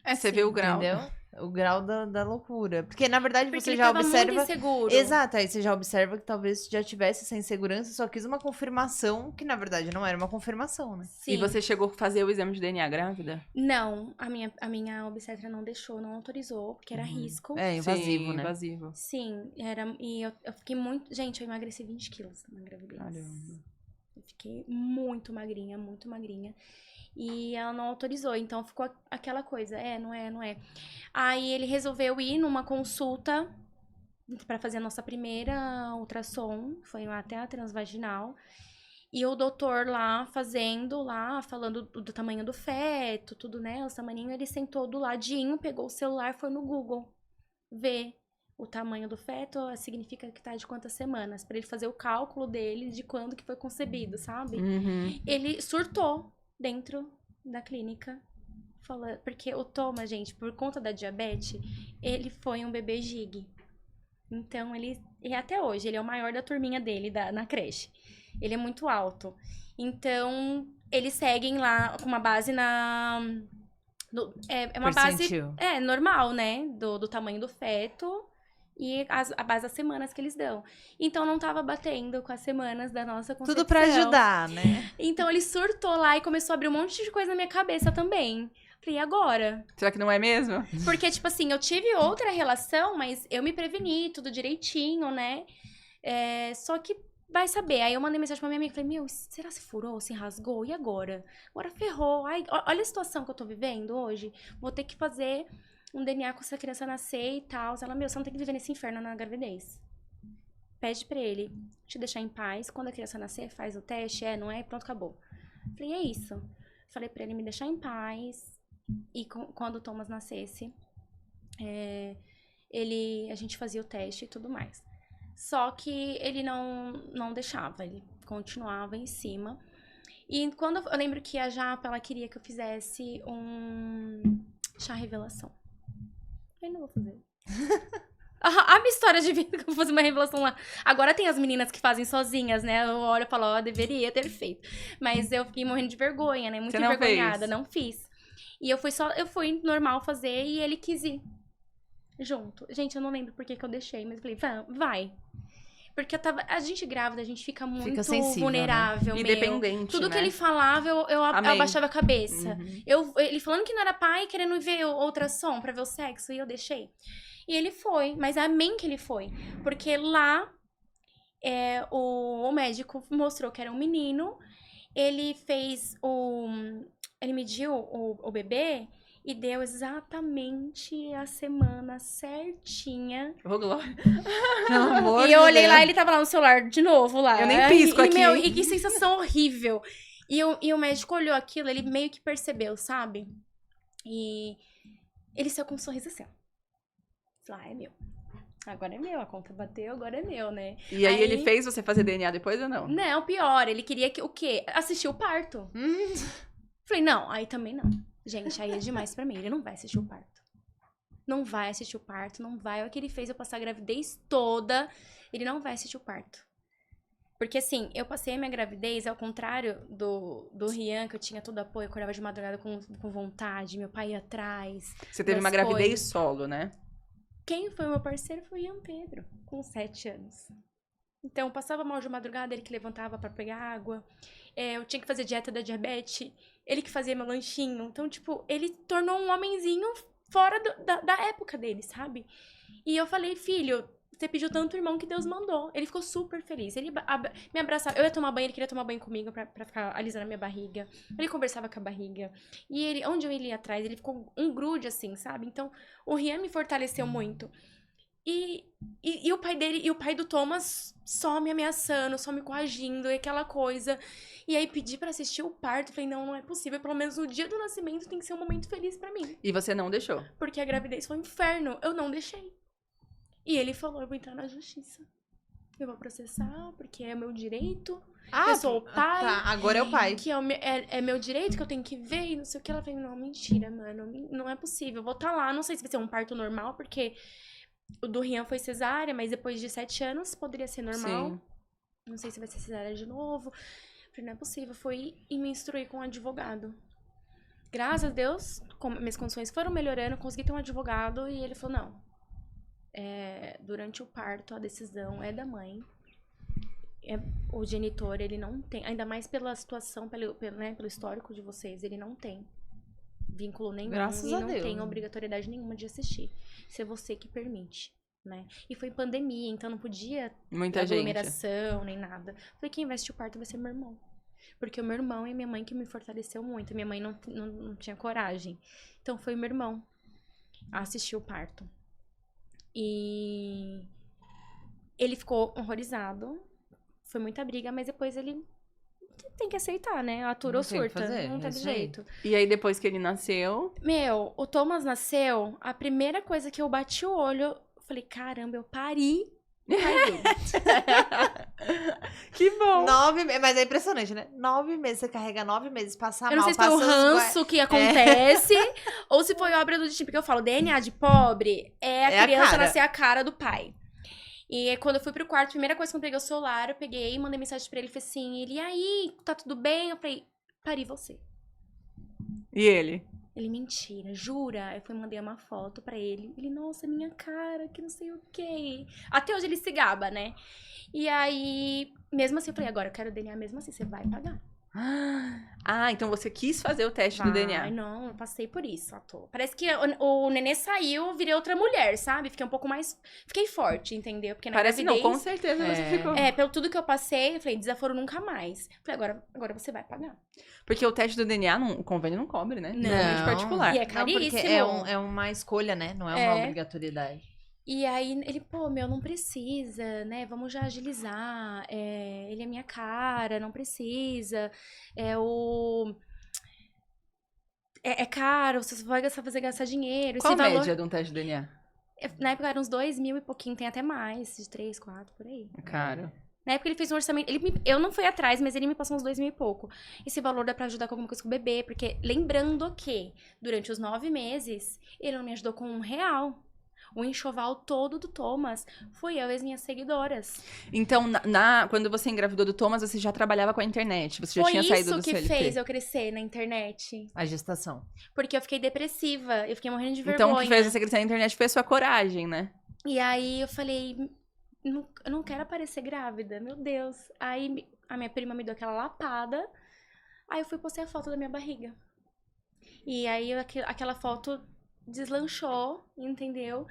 Você vê o grau. Entendeu? O grau da loucura. Porque, na verdade, Porque você ele já tava observa. muito inseguro. Exato, aí você já observa que talvez já tivesse essa insegurança, só quis uma confirmação que, na verdade, não era uma confirmação, né? Sim. E você chegou a fazer o exame de DNA grávida? Não, a minha obstetra não deixou, não autorizou, porque era risco. É, invasivo, Sim, né? invasivo. Sim, e eu fiquei muito... Gente, eu emagreci 20 quilos na gravidez. Caramba. Eu fiquei muito magrinha, muito magrinha. E ela não autorizou, então ficou aquela coisa, não é. Aí ele resolveu ir numa consulta pra fazer a nossa primeira ultrassom, foi até a transvaginal. E o doutor lá falando do tamanho do feto, tudo, né? Os tamanhinhos, ele sentou do ladinho, pegou o celular, foi no Google ver o tamanho do feto, significa que tá de quantas semanas, pra ele fazer o cálculo dele de quando que foi concebido, sabe? Uhum. Ele surtou dentro da clínica, porque o Thomas, gente, por conta da diabetes, ele foi um bebê gig. Então, e até hoje, ele é o maior da turminha dele na creche. Ele é muito alto. Então, eles seguem lá com uma base é uma Percentil. base normal, né? Do tamanho do feto e a base das semanas que eles dão. Então, não tava batendo com as semanas da nossa concepção. Tudo pra ajudar, né? Então, ele surtou lá e começou a abrir um monte de coisa na minha cabeça também. Falei, e agora? Será que não é mesmo? Porque, tipo assim, eu tive outra relação, mas eu me preveni, tudo direitinho, né? Só que vai saber. Aí eu mandei mensagem pra minha amiga, falei, meu, será se furou, se rasgou? E agora? Agora ferrou. Ai, olha a situação que eu tô vivendo hoje. Vou ter que fazer um DNA com essa criança nascer e tal. Ela, meu, você não tem que viver nesse inferno na gravidez. Pede pra ele te deixar em paz. Quando a criança nascer, faz o teste, não é? Pronto, acabou. Falei, é isso. Falei pra ele me deixar em paz. E quando o Thomas nascesse, a gente fazia o teste e tudo mais. Só que ele não deixava, ele continuava em cima. E quando eu lembro que a Japa, ela queria que eu fizesse um chá revelação. Eu não vou fazer. A minha história de vida que eu vou fazer uma revelação lá. Agora tem as meninas que fazem sozinhas, né? Eu olho e falo, ó, deveria ter feito. Mas eu fiquei morrendo de vergonha, né? Muito Você não envergonhada, fez? não fiz. E eu fui normal fazer e ele quis ir junto. Gente, eu não lembro por que eu deixei, mas eu falei, vai. Porque a gente grávida, a gente fica muito sensível, vulnerável, né? meu. Independente, Tudo que né? ele falava, eu abaixava a cabeça. Uhum. Ele falando que não era pai, querendo ver o ultrassom pra ver o sexo, e eu deixei. E ele foi, mas amém que ele foi. Porque lá, o médico mostrou que era um menino, ele ele mediu o bebê e deu exatamente a semana certinha. Ô, Glória. Pelo amor E eu de olhei Deus. lá, ele tava lá no celular de novo lá. Eu nem pisco aqui. Meu, e que sensação horrível. E o médico olhou aquilo, ele meio que percebeu, sabe? E ele saiu com um sorriso assim, ó. Falei, é meu. Agora é meu, a conta bateu, agora é meu, né? E aí ele fez você fazer DNA depois ou não? Não, pior, ele queria que o quê? Assistir o parto. Falei, não, aí também não. Gente, aí é demais pra mim, ele não vai assistir o parto. Não vai assistir o parto, não vai. Olha o que ele fez eu passar a gravidez toda, ele não vai assistir o parto. Porque assim, eu passei a minha gravidez, ao contrário do Rian, que eu tinha todo apoio, eu acordava de madrugada com vontade, meu pai ia atrás. Você teve uma das gravidez coisas. solo, né? Quem foi meu parceiro foi o Ian Pedro, com 7 anos. Então, eu passava mal de madrugada, ele que levantava pra pegar água. Eu tinha que fazer dieta da diabetes, ele que fazia meu lanchinho. Então, tipo, ele tornou um homenzinho fora da época dele, sabe? E eu falei, filho, você pediu tanto irmão que Deus mandou. Ele ficou super feliz. Ele me abraçava. Eu ia tomar banho, ele queria tomar banho comigo pra ficar alisando a minha barriga. Ele conversava com a barriga. E ele, onde eu ia atrás, ele ficou um grude, assim, sabe? Então, o Rian me fortaleceu muito. E o pai dele, e o pai do Thomas só me ameaçando, só me coagindo, e aquela coisa. E aí pedi pra assistir o parto, falei, não é possível, pelo menos no dia do nascimento tem que ser um momento feliz pra mim. E você não deixou? Porque a gravidez foi um inferno, eu não deixei. E ele falou, eu vou entrar na justiça. Eu vou processar, porque é meu direito. Eu sou o pai. Tá, agora é o pai. Que é meu direito, que eu tenho que ver e não sei o que. Ela falou, não, mentira, mano, não é possível. Eu vou estar lá, não sei se vai ser um parto normal, porque o do Rian foi cesárea, mas depois de 7 anos poderia ser normal. Sim. Não sei se vai ser cesárea de novo. Eu falei, não é possível. Fui e me instruí com um advogado. Graças a Deus, minhas condições foram melhorando, consegui ter um advogado e ele falou, não. Durante o parto, a decisão é da mãe. O genitor, ele não tem, ainda mais pela situação, pelo histórico de vocês, ele não tem vínculo nenhum. Graças e a não Deus. tem obrigatoriedade nenhuma de assistir. Isso é você que permite, né? E foi pandemia, então não podia Muita ter gente. aglomeração, nem nada. Falei, quem vai assistir o parto vai ser meu irmão. Porque o meu irmão e minha mãe que me fortaleceu muito. Minha mãe não tinha coragem. Então foi o meu irmão a assistir o parto. E ele ficou horrorizado. Foi muita briga, mas depois ele tem que aceitar, né? Atura ou Não tem o que surta. fazer, Não é tem isso aí. jeito. E aí, depois que ele nasceu... Meu, o Thomas nasceu, a primeira coisa que eu bati o olho, eu falei, caramba, eu pari o pai dele. Que bom! 9 meses, mas é impressionante, né? 9 meses, você carrega 9 meses, passar Eu não mal, sei se foi o passando os ranço que acontece, ou se foi obra do destino. Porque eu falo, DNA de pobre é É a a criança cara. nascer a cara do pai. E quando eu fui pro quarto, a primeira coisa que eu peguei o celular, eu peguei e mandei mensagem pra ele. Falei assim, e aí, tá tudo bem? Eu falei, pari você. E ele? Ele, mentira, jura? Eu fui mandei uma foto pra ele. Ele, nossa, minha cara, que não sei o quê. Até hoje ele se gaba, né? E aí, mesmo assim, eu falei, agora eu quero o DNA mesmo assim, você vai pagar. Ah, então você quis fazer o teste do Ai, DNA. não, eu passei por isso à toa. Parece que o nenê saiu, virei outra mulher, sabe? Fiquei um pouco mais... Fiquei forte, entendeu? Porque na Parece não, gravidez... com certeza você ficou. pelo tudo que eu passei, eu falei, desaforo nunca mais. Falei, agora você vai pagar. Porque o teste do DNA, o convênio não cobre, né? Não. Principalmente particular. E é Não, caríssimo. porque é uma escolha, né? Não é uma obrigatoriedade. E aí, ele, pô, meu, não precisa, né? Vamos já agilizar. Ele é minha cara, não precisa. É caro, você vai fazer gastar dinheiro. Qual esse a valor... média de um teste de DNA? Na época eram uns 2.000 e pouquinho, tem até mais, de 3, 4, por aí. Caro. Na época ele fez um orçamento, eu não fui atrás, mas ele me passou uns 2.000 e pouco. Esse valor dá pra ajudar com alguma coisa com o bebê, porque lembrando que durante os 9 meses, ele não me ajudou com R$1. O enxoval todo do Thomas fui eu e as minhas seguidoras. Então, quando você engravidou do Thomas, você já trabalhava com a internet? Você já Foi tinha saído do isso que CLT? fez eu crescer na internet. A gestação. Porque eu fiquei depressiva, eu fiquei morrendo de vergonha. Então, o que fez você crescer na internet foi a sua coragem, né? E aí eu falei, eu não quero aparecer grávida, meu Deus. Aí a minha prima me deu aquela lapada, aí eu fui postar a foto da minha barriga. E aí aquela foto deslanchou, entendeu?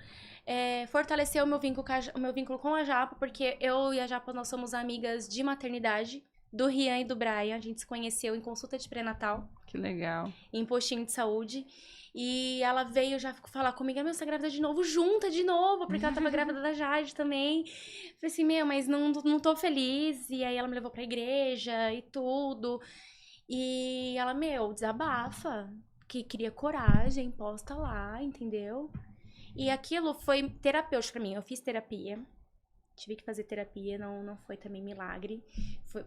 Fortaleceu o meu vínculo com a Japa, porque eu e a Japa, nós somos amigas de maternidade, do Rian e do Brian. A gente se conheceu em consulta de pré-natal. Que legal. Em postinho de saúde. E ela veio já falar comigo, meu, você tá grávida de novo? Junta de novo, porque ela tava grávida da Jade também. Falei assim, mas não tô feliz. E aí ela me levou pra igreja e tudo. E ela, desabafa. Que queria coragem, posta lá, entendeu? E aquilo foi terapêutico pra mim. Eu fiz terapia. Tive que fazer terapia, não foi também milagre.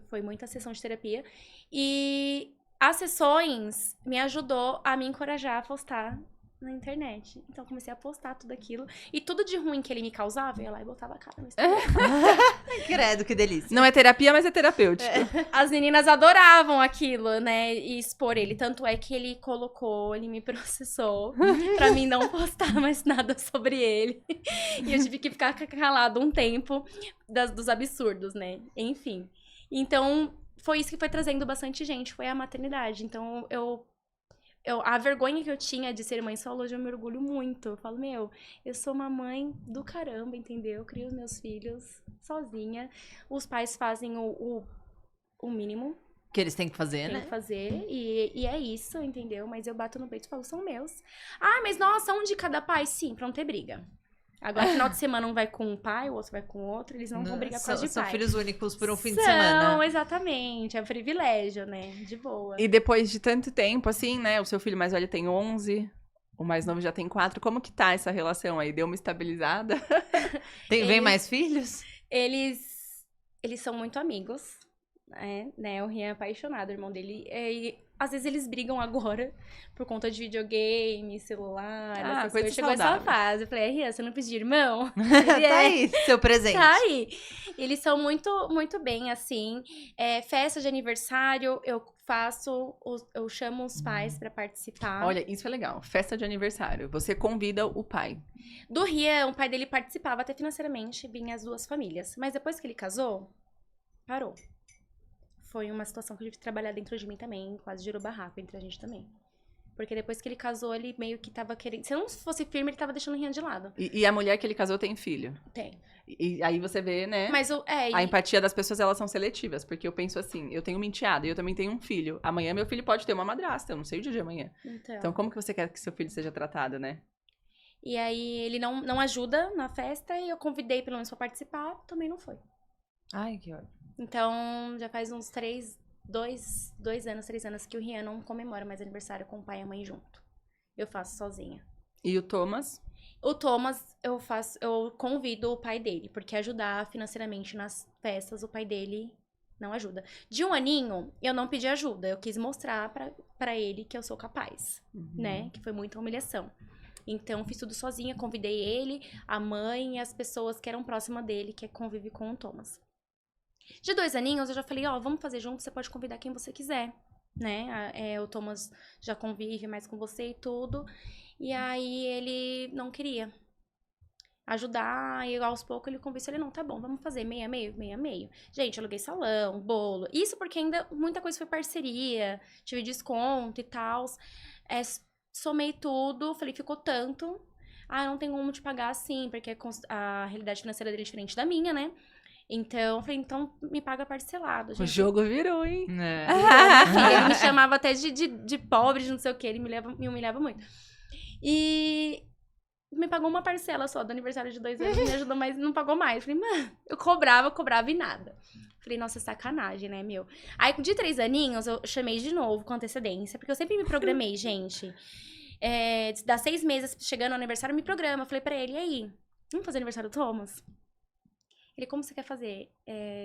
Foi muita sessão de terapia. E as sessões me ajudou a me encorajar a postar na internet. Então, eu comecei a postar tudo aquilo. E tudo de ruim que ele me causava, eu ia lá e botava a cara no Instagram. Credo, que delícia. Não é terapia, mas é terapêutico. As meninas adoravam aquilo, né? E expor ele. Tanto é que ele me processou pra mim não postar mais nada sobre ele. E eu tive que ficar calado um tempo dos absurdos, né? Enfim. Então, foi isso que foi trazendo bastante gente. Foi a maternidade. Então, a vergonha que eu tinha de ser mãe solo, hoje eu me orgulho muito. Eu falo, eu sou uma mãe do caramba, entendeu? Eu crio os meus filhos sozinha. Os pais fazem o mínimo. Que eles têm que fazer, Tem né? que fazer. E é isso, entendeu? Mas eu bato no peito e falo, são meus. Ah, mas nossa, um de cada pai? Sim, pra não ter briga. Agora, final de semana, um vai com um pai, o outro vai com o outro. Eles não vão brigar por causa de pai. São filhos únicos por um fim de semana. Não, exatamente. É privilégio, né? De boa. E depois de tanto tempo, assim, né? O seu filho mais velho tem 11, o mais novo já tem 4. Como que tá essa relação aí? Deu uma estabilizada? Vem mais filhos? Eles são muito amigos, né? O Rian é apaixonado, o irmão dele. E às vezes eles brigam agora por conta de videogame, celular, essas coisas. Chegou essa fase. Eu falei, Rian, você não precisa de irmão? Tá aí, seu presente. Tá aí. Eles são muito, muito bem, assim. Festa de aniversário, eu chamo os pais pra participar. Olha, isso é legal. Festa de aniversário. Você convida o pai. Do Rian, o pai dele participava até financeiramente, vinha as duas famílias. Mas depois que ele casou, parou. Foi uma situação que eu tive que trabalhar dentro de mim também, quase girou barraco entre a gente também. Porque depois que ele casou, ele meio que tava querendo... Se não fosse firme, ele tava deixando o Rian de lado. E a mulher que ele casou tem filho? Tem. E aí você vê, né? Mas a empatia das pessoas, elas são seletivas. Porque eu penso assim, eu tenho uma enteada e eu também tenho um filho. Amanhã meu filho pode ter uma madrasta, eu não sei o dia de amanhã. Então como que você quer que seu filho seja tratado, né? E aí ele não ajuda na festa e eu convidei pelo menos pra participar, também não foi. Ai, que ótimo. Então, já faz uns 3 anos que o Rian não comemora mais aniversário com o pai e a mãe junto. Eu faço sozinha. E o Thomas? O Thomas, eu convido o pai dele, porque ajudar financeiramente nas festas, o pai dele não ajuda. De 1 aninho, eu não pedi ajuda, eu quis mostrar pra ele que eu sou capaz, né? Que foi muita humilhação. Então, fiz tudo sozinha, convidei ele, a mãe e as pessoas que eram próximas dele, que convive com o Thomas. De 2 aninhos, eu já falei, vamos fazer junto, você pode convidar quem você quiser, né? O Thomas já convive mais com você e tudo. E aí, ele não queria ajudar, e aos poucos ele convenceu, ele, não, tá bom, vamos fazer meio a meio. Gente, aluguei salão, bolo, isso porque ainda muita coisa foi parceria, tive desconto e tal. Somei tudo, falei, ficou tanto. Não tem como te pagar assim, porque a realidade financeira dele é diferente da minha, né? Então, eu falei, me paga parcelado. Gente. O jogo virou, hein? Ele me chamava até de pobre, de não sei o que, ele me humilhava muito. E me pagou uma parcela só do aniversário de 2 anos, me ajudou, mas não pagou mais. Falei, mano, eu cobrava e nada. Falei, nossa, sacanagem, né, Aí, de 3 aninhos, eu chamei de novo com antecedência, porque eu sempre me programei, gente. Dá 6 meses, chegando no aniversário, me programa. Eu falei pra ele, e aí? Vamos fazer aniversário do Thomas? Ele, como você quer fazer?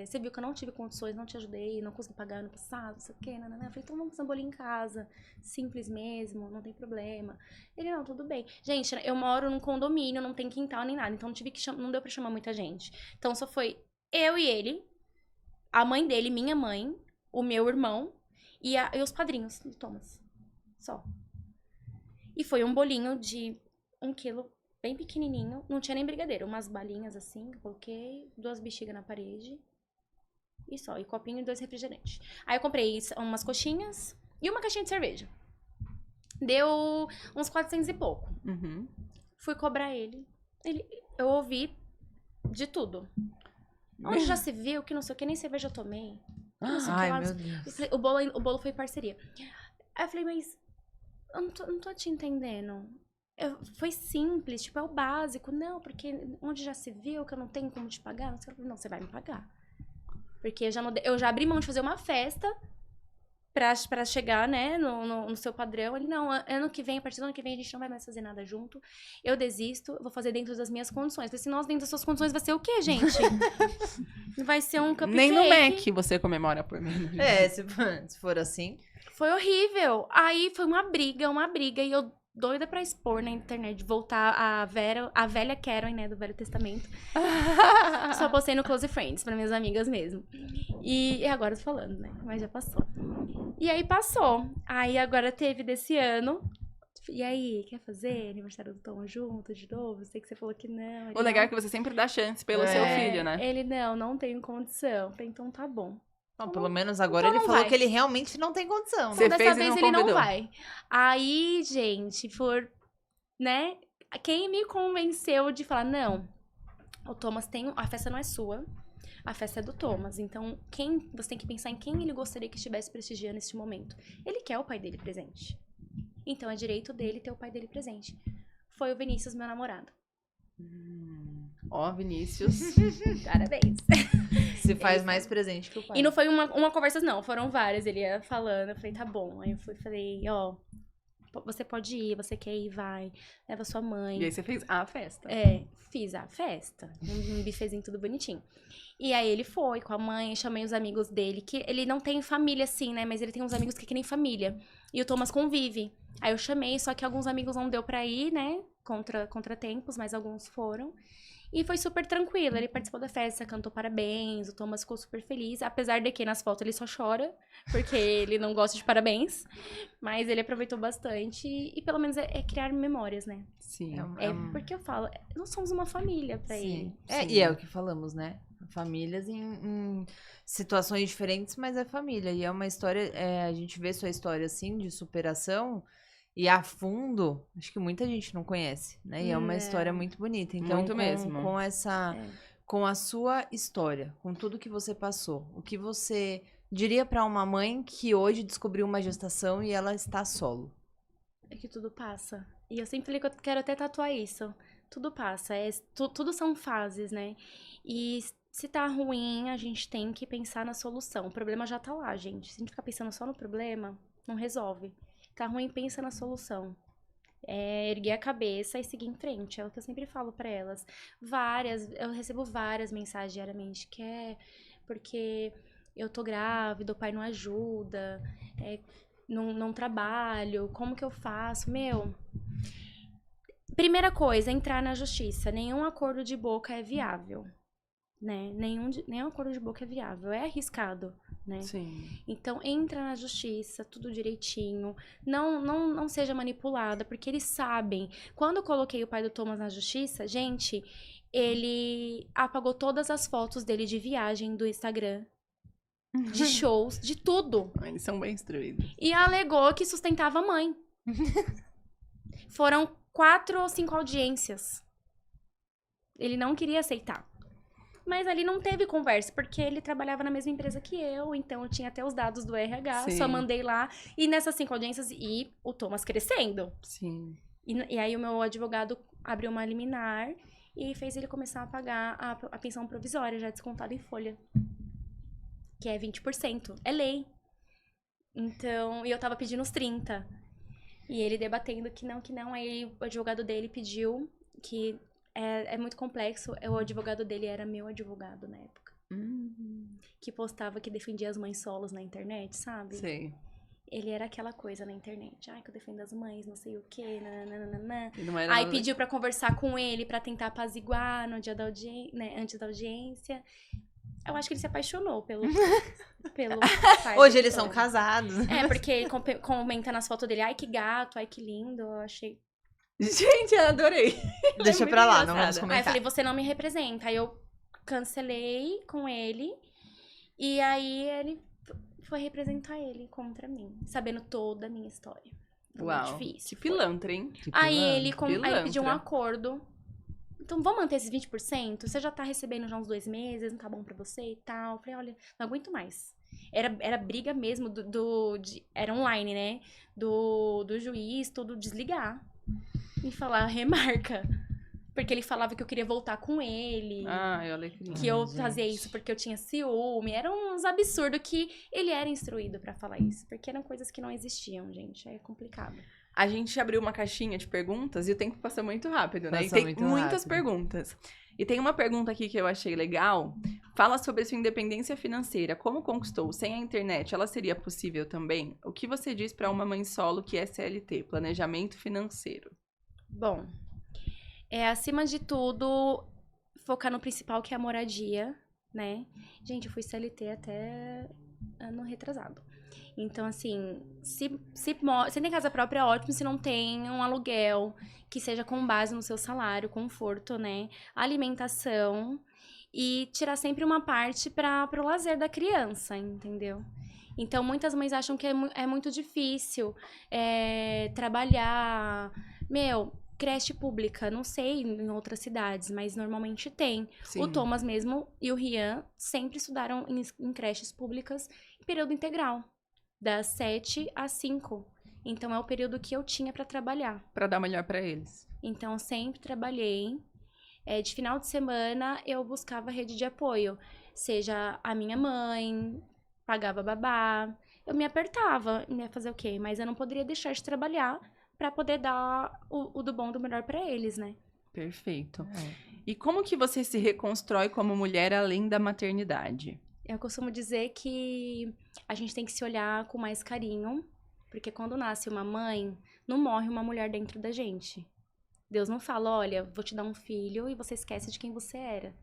Você viu que eu não tive condições, não te ajudei, não consegui pagar ano passado, não sei o quê, nanana. Eu falei, então vamos fazer um bolinho em casa, simples mesmo, não tem problema. Ele, não, tudo bem. Gente, eu moro num condomínio, não tem quintal nem nada, então não deu pra chamar muita gente. Então só foi eu e ele, a mãe dele, minha mãe, o meu irmão e os padrinhos do Thomas. Só. E foi um bolinho de 1 quilo, bem pequenininho. Não tinha nem brigadeiro. Umas balinhas assim, que eu coloquei. 2 bexigas na parede. E só. E copinho e 2 refrigerantes. Aí eu comprei umas coxinhas e uma caixinha de cerveja. Deu uns 400 e pouco. Uhum. Fui cobrar ele. Eu ouvi de tudo. Onde já se viu que não sei o que, nem cerveja eu tomei. Que não sei o que Ai, lá. meu Deus. O bolo foi parceria. Aí eu falei, mas eu não tô te entendendo. Foi simples, tipo, é o básico. Não, porque onde já se viu que eu não tenho como te pagar? Não, você vai me pagar. Porque eu já abri mão de fazer uma festa pra chegar, né, no seu padrão. Ele, não, ano que vem, a partir do ano que vem, a gente não vai mais fazer nada junto. Eu desisto, eu vou fazer dentro das minhas condições. Eu falei assim, nossa, dentro das suas condições vai ser o quê, gente? Vai ser um cupcake. Nem no Mac você comemora por mim. Se for assim. Foi horrível. Aí foi uma briga. E eu doida pra expor na internet, voltar a velha Karen, né, do Velho Testamento. Só postei no Close Friends, pra minhas amigas mesmo. E agora eu tô falando, né, mas já passou. E aí passou. Aí agora teve desse ano. E aí, quer fazer aniversário do Tom junto de novo? Sei que você falou que não. O legal é que você sempre dá chance pelo seu filho, né? Ele, não tenho condição. Eu falei, então tá bom. Bom, pelo menos agora então ele falou vai. que ele realmente não tem condição. Você Então, fez dessa e vez não ele não convidou. vai. Aí, gente, né? Quem me convenceu de falar, não, o Thomas a festa não é sua, a festa é do Thomas. Então, você tem que pensar em quem ele gostaria que estivesse prestigiando neste momento. Ele quer o pai dele presente. Então, é direito dele ter o pai dele presente. Foi o Vinícius, meu namorado. Ó, Vinícius. Parabéns. Se faz mais presente que o pai. E não foi uma conversa, não. Foram várias. Ele ia falando. Eu falei, tá bom. Aí eu falei, ó, você pode ir, você quer ir, vai. Leva sua mãe. E aí você fez a festa. Fiz a festa. Um bifezinho tudo bonitinho. E aí ele foi com a mãe, chamei os amigos dele, que ele não tem família assim, né? Mas ele tem uns amigos que nem família. E o Thomas convive. Aí eu chamei, só que alguns amigos não deu pra ir, né? Contratempos, mas alguns foram. E foi super tranquilo. Ele participou da festa, cantou parabéns. O Thomas ficou super feliz. Apesar de que nas fotos ele só chora, porque ele não gosta de parabéns. Mas ele aproveitou bastante. E pelo menos é criar memórias, né? Sim. Porque eu falo, nós somos uma família pra ele. E é o que falamos, né? Famílias em situações diferentes, mas é família. E é uma história, a gente vê sua história assim, de superação. E a fundo, acho que muita gente não conhece, né? E é uma história muito bonita. Então, Muito mesmo. com a sua história, com tudo que você passou, o que você diria pra uma mãe que hoje descobriu uma gestação e ela está solo? É que tudo passa. E eu sempre falei que eu quero até tatuar isso. Tudo passa. Tudo são fases, né? E se tá ruim, a gente tem que pensar na solução. O problema já tá lá, gente. Se a gente ficar pensando só no problema, não resolve. Tá ruim, pensa na solução. Erguer a cabeça e seguir em frente. É o que eu sempre falo pra elas. Eu recebo várias mensagens diariamente, porque eu tô grávida, o pai não ajuda, não trabalho, como que eu faço? Primeira coisa, entrar na justiça. Nenhum acordo de boca é viável, né? Nenhum acordo de boca é viável. É arriscado, né? Sim. Então, entra na justiça, tudo direitinho. Não seja manipulada, porque eles sabem. Quando eu coloquei o pai do Thomas na justiça, gente, ele apagou todas as fotos dele de viagem do Instagram, de shows, de tudo. Eles são bem instruídos. E alegou que sustentava a mãe. Foram 4 ou 5 audiências. Ele não queria aceitar. Mas ali não teve conversa, porque ele trabalhava na mesma empresa que eu, então eu tinha até os dados do RH, Sim. só mandei lá. E nessas 5 audiências, e o Thomas crescendo. Sim. E aí o meu advogado abriu uma liminar e fez ele começar a pagar a pensão provisória, já descontada em folha. Que é 20%. É lei. Então, e eu tava pedindo os 30%. E ele debatendo que não. Aí o advogado dele pediu que é muito complexo. O advogado dele era meu advogado na época. Que postava que defendia as mães solos na internet, sabe? Sei. Ele era aquela coisa na internet. Ai, que eu defendo as mães, não sei o quê, nananana. E não era Aí nada- pediu pra conversar com ele, pra tentar apaziguar no dia da né, antes da audiência. Eu acho que ele se apaixonou pelo pai Hoje da eles são Vitória. casados. É, porque ele comenta nas fotos dele, ai, que gato, ai, que lindo. Eu achei. Gente, eu adorei. Deixa muito pra lá, não vamos engraçada. Aí eu comentar. falei, você não me representa. Aí eu cancelei com ele. E aí ele foi representar ele contra mim, sabendo toda a minha história. Foi muito Uau. difícil. Que foi. pilantra, hein? Aí ele Pilantra. pediu um acordo. Então, vamos manter esses 20%? Você já tá recebendo já uns 2 meses, não tá bom pra você e tal. Eu falei, olha, não aguento mais. Era briga mesmo era online, né? Do juiz, tudo desligar. E falar, remarca. Porque ele falava que eu queria voltar com ele. Ai, olha que lindo. Que eu gente. fazia isso porque eu tinha ciúme. Eram uns absurdos que ele era instruído pra falar isso. Porque eram coisas que não existiam, gente. É complicado. A gente abriu uma caixinha de perguntas e o tempo passa muito rápido, né? E Passa tem muito muitas rápido. perguntas. E tem uma pergunta aqui que eu achei legal. Fala sobre a sua independência financeira. Como conquistou? Sem a internet, ela seria possível também? O que você diz pra uma mãe solo que é CLT? Planejamento financeiro. Bom, acima de tudo, focar no principal, que é a moradia, né? Gente, eu fui CLT até ano retrasado. Então, assim, se tem casa própria, é ótimo. Se não tem, um aluguel que seja com base no seu salário, conforto, né? Alimentação. E tirar sempre uma parte para o lazer da criança, entendeu? Então, muitas mães acham que é muito difícil trabalhar. Meu, creche pública, não sei em outras cidades, mas normalmente tem. Sim. O Thomas mesmo e o Rian sempre estudaram em creches públicas em período integral, das 7 às 5. Então, é o período que eu tinha para trabalhar. Pra dar melhor pra eles. Então, eu sempre trabalhei. De final de semana, eu buscava rede de apoio. Seja a minha mãe, pagava babá. Eu me apertava, ia fazer o quê? Mas eu não poderia deixar de trabalhar pra poder dar o do bom, do melhor pra eles, né? Perfeito. E como que você se reconstrói como mulher além da maternidade? Eu costumo dizer que a gente tem que se olhar com mais carinho, porque quando nasce uma mãe, não morre uma mulher dentro da gente. Deus não fala, olha, vou te dar um filho e você esquece de quem você era.